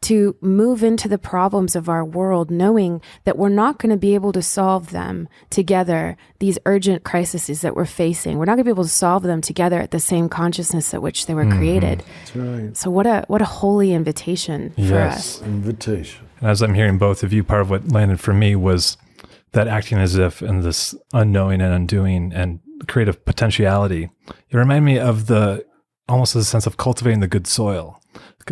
to move into the problems of our world, knowing that we're not going to be able to solve them together, these urgent crises that we're facing. We're not going to be able to solve them together at the same consciousness at which they were created. That's right. So what a holy invitation for us. Invitation. And as I'm hearing both of you, part of what landed for me was that acting as if, and this unknowing and undoing and creative potentiality. It reminded me of almost a sense of cultivating the good soil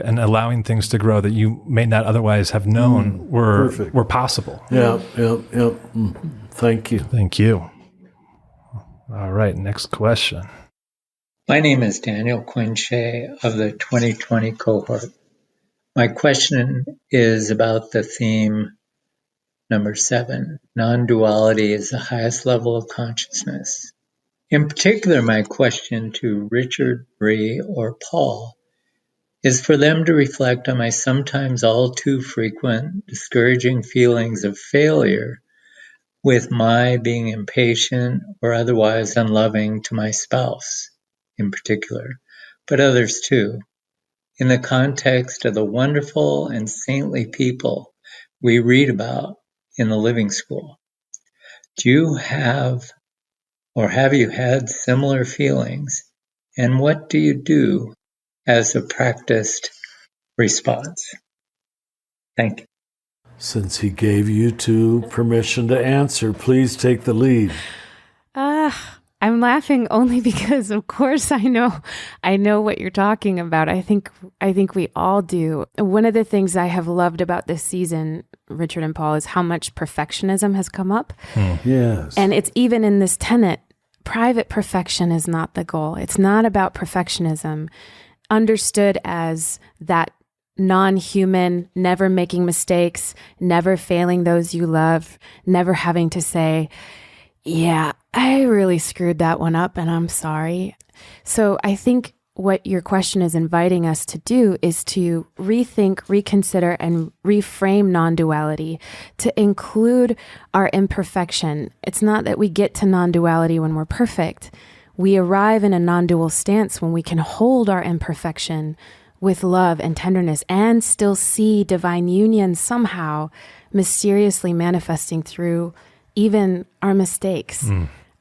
and allowing things to grow that you may not otherwise have known were possible. Yeah. Thank you. Thank you. All right, next question. My name is Daniel Quinche of the 2020 cohort. My question is about the theme number 7, non-duality is the highest level of consciousness. In particular, my question to Richard, Brie, or Paul is for them to reflect on my sometimes all too frequent discouraging feelings of failure with my being impatient or otherwise unloving to my spouse in particular, but others too, in the context of the wonderful and saintly people we read about in the Living School. Do you have or have you had similar feelings, and what do you do as a practiced response? Thank you. Since he gave you two permission to answer, please take the lead. I'm laughing only because, of course, I know what you're talking about. I think we all do. One of the things I have loved about this season, Richard and Paul, is how much perfectionism has come up. Yes. And it's even in this tenet, private perfection is not the goal. It's not about perfectionism, understood as that non-human, never making mistakes, never failing those you love, never having to say, yeah, I really screwed that one up and I'm sorry. So I think what your question is inviting us to do is to rethink, reconsider, and reframe non-duality to include our imperfection. It's not that we get to non-duality when we're perfect. We arrive in a non-dual stance when we can hold our imperfection with love and tenderness and still see divine union somehow mysteriously manifesting through even our mistakes.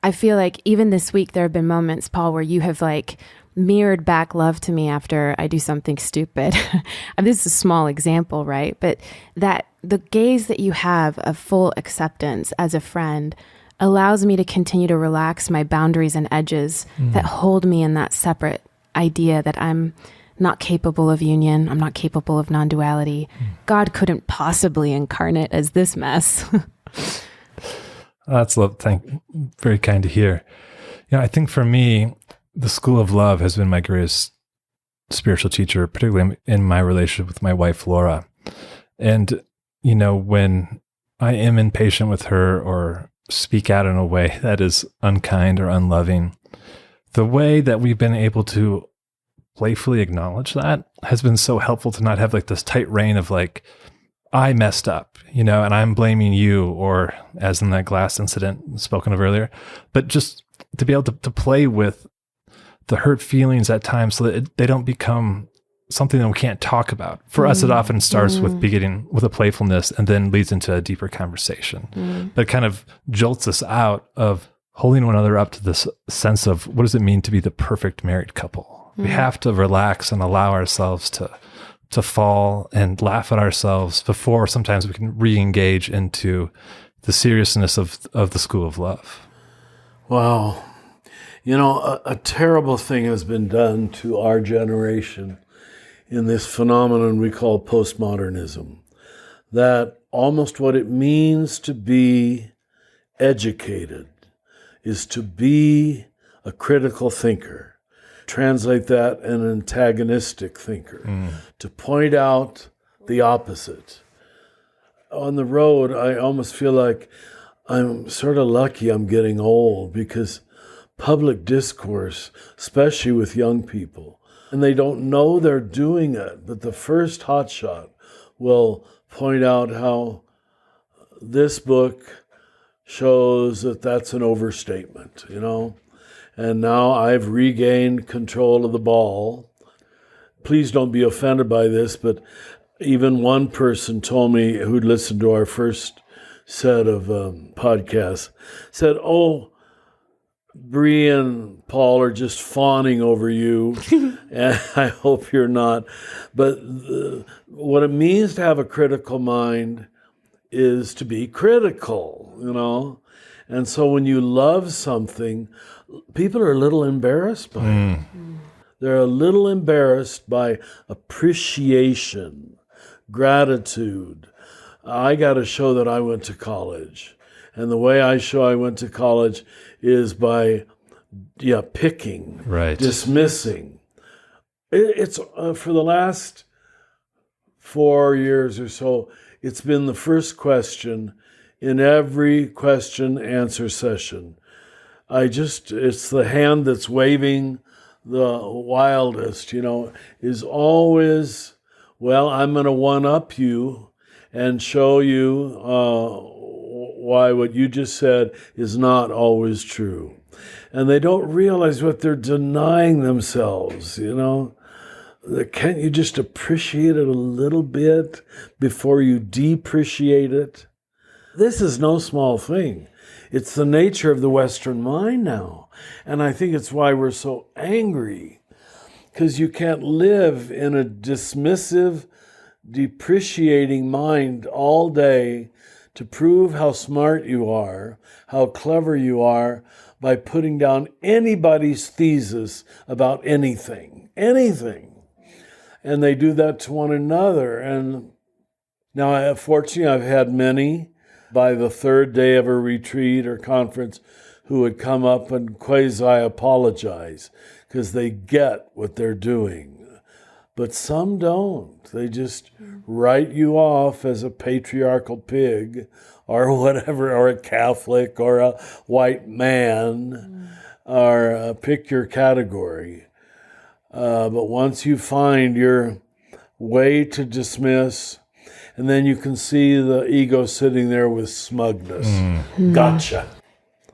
I feel like even this week there have been moments, Paul, where you have like mirrored back love to me after I do something stupid. This is a small example, right? But that the gaze that you have of full acceptance as a friend allows me to continue to relax my boundaries and edges that hold me in that separate idea that I'm not capable of union. I'm not capable of non-duality. God couldn't possibly incarnate as this mess. That's love. Very kind to hear. I think for me, the school of love has been my greatest spiritual teacher, particularly in my relationship with my wife, Laura. And, when I am impatient with her or speak out in a way that is unkind or unloving, the way that we've been able to playfully acknowledge that has been so helpful to not have like this tight rein of like, I messed up, and I'm blaming you, or as in that glass incident spoken of earlier, but just to be able to play with the hurt feelings at times so that they don't become something that we can't talk about. For us, it often starts with beginning with a playfulness and then leads into a deeper conversation. But it kind of jolts us out of holding one another up to this sense of what does it mean to be the perfect married couple? We have to relax and allow ourselves to fall and laugh at ourselves before sometimes we can re-engage into the seriousness of the school of love. Wow. A terrible thing has been done to our generation in this phenomenon we call postmodernism, that almost what it means to be educated is to be a critical thinker. Translate that, an antagonistic thinker, to point out the opposite. On the road, I almost feel like I'm sort of lucky I'm getting old, because public discourse, especially with young people, and they don't know they're doing it, but the first hotshot will point out how this book shows that that's an overstatement, And now I've regained control of the ball. Please don't be offended by this, but even one person told me, who'd listened to our first set of podcasts, said, "Oh, Brie and Paul are just fawning over you, and I hope you're not." But what it means to have a critical mind is to be critical, And so when you love something, people are a little embarrassed by it. They're a little embarrassed by appreciation, gratitude. I got to show that I went to college. And the way I show I went to college is by picking, dismissing. It's for the last 4 years or so, it's been the first question in every question answer session. It's the hand that's waving the wildest, is always, well, I'm going to one-up you and show you why what you just said is not always true. And they don't realize what they're denying themselves, Can't you just appreciate it a little bit before you depreciate it? This is no small thing. It's the nature of the Western mind now. And I think it's why we're so angry. because you can't live in a dismissive, depreciating mind all day to prove how smart you are, how clever you are, by putting down anybody's thesis about anything. And they do that to one another. And now, fortunately, I've had many by the third day of a retreat or conference who would come up and quasi-apologize because they get what they're doing. But some don't. They just write you off as a patriarchal pig or whatever, or a Catholic or a white man, or pick your category. But once you find your way to dismiss, and then you can see the ego sitting there with smugness. Gotcha.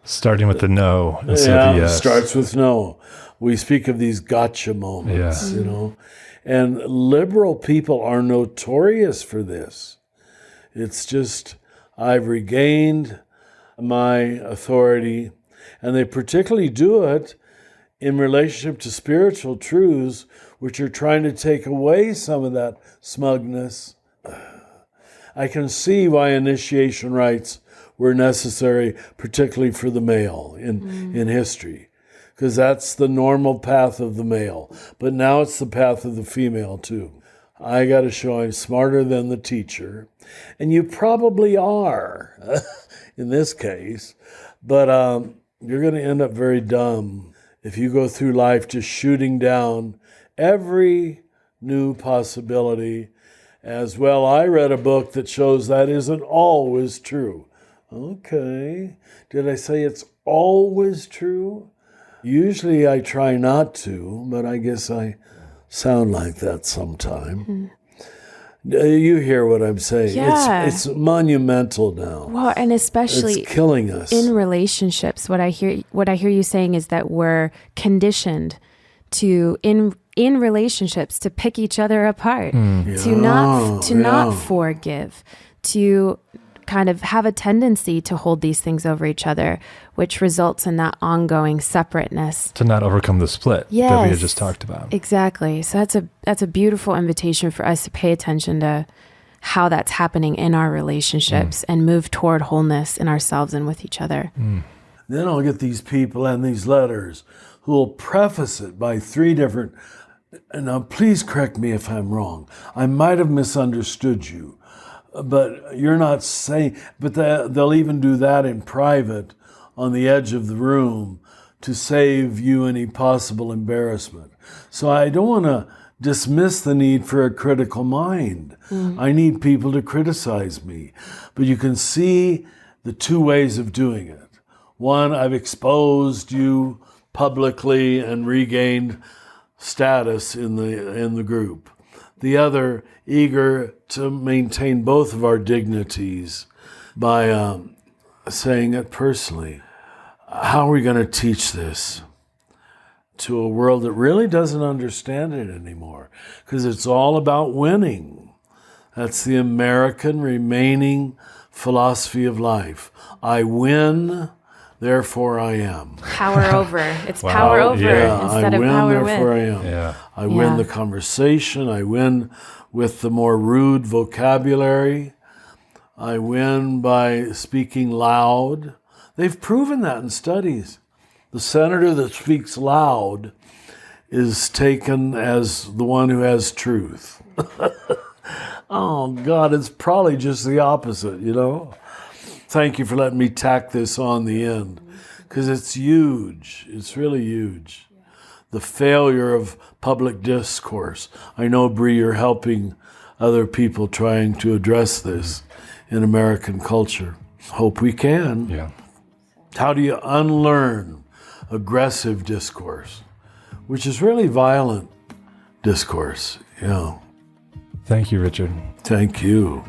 Starting with the no instead of the yes. Starts with no. We speak of these gotcha moments, you know. And liberal people are notorious for this. It's just, I've regained my authority, and they particularly do it in relationship to spiritual truths, which are trying to take away some of that smugness. I can see why initiation rites were necessary, particularly for the male in history, because that's the normal path of the male. But now it's the path of the female, too. I got to show I'm smarter than the teacher, and you probably are in this case, but you're going to end up very dumb if you go through life just shooting down every new possibility as well. I read a book that shows that isn't always true. Okay, did I say it's always true? Usually I try not to, but I guess I sound like that sometime. You hear what I'm saying? Yeah. It's monumental now. Well, and especially it's killing us in relationships. What I hear you saying is that we're conditioned to in relationships to pick each other apart, to not forgive, to kind of have a tendency to hold these things over each other, which results in that ongoing separateness. To not overcome the split that we had just talked about. Exactly. So that's a beautiful invitation for us to pay attention to how that's happening in our relationships and move toward wholeness in ourselves and with each other. Then I'll get these people and these letters who will preface it by 3 different, and now please correct me if I'm wrong. I might have misunderstood you. But you're not saying, but they'll even do that in private on the edge of the room to save you any possible embarrassment. So I don't want to dismiss the need for a critical mind. I need people to criticize me. But you can see the 2 ways of doing it. One, I've exposed you publicly and regained status in the group. The other, eager to maintain both of our dignities by saying it personally. How are we going to teach this to a world that really doesn't understand it anymore? Because it's all about winning. That's the American remaining philosophy of life. I win, therefore I am. Power over. It's power over instead of power win. Therefore I am. Yeah. I win the conversation. I win with the more rude vocabulary. I win by speaking loud. They've proven that in studies. The senator that speaks loud is taken as the one who has truth. Oh, God, it's probably just the opposite, you know? Thank you for letting me tack this on the end, because it's huge. It's really huge. The failure of public discourse. I know, Brie, you're helping other people trying to address this in American culture. Hope we can. Yeah. How do you unlearn aggressive discourse, which is really violent discourse? Thank you, Richard. Thank you.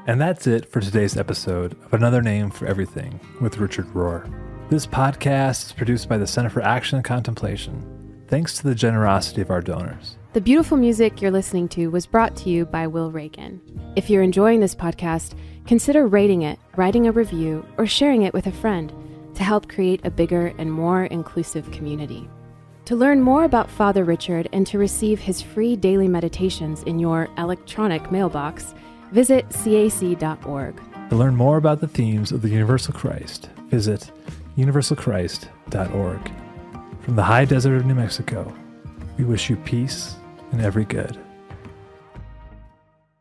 And that's it for today's episode of Another Name for Everything with Richard Rohr. This podcast is produced by the Center for Action and Contemplation, thanks to the generosity of our donors. The beautiful music you're listening to was brought to you by Will Reagan. If you're enjoying this podcast, consider rating it, writing a review, or sharing it with a friend to help create a bigger and more inclusive community. To learn more about Father Richard and to receive his free daily meditations in your electronic mailbox, visit cac.org. To learn more about the themes of the Universal Christ, visit universalchrist.org. From the high desert of New Mexico, we wish you peace and every good.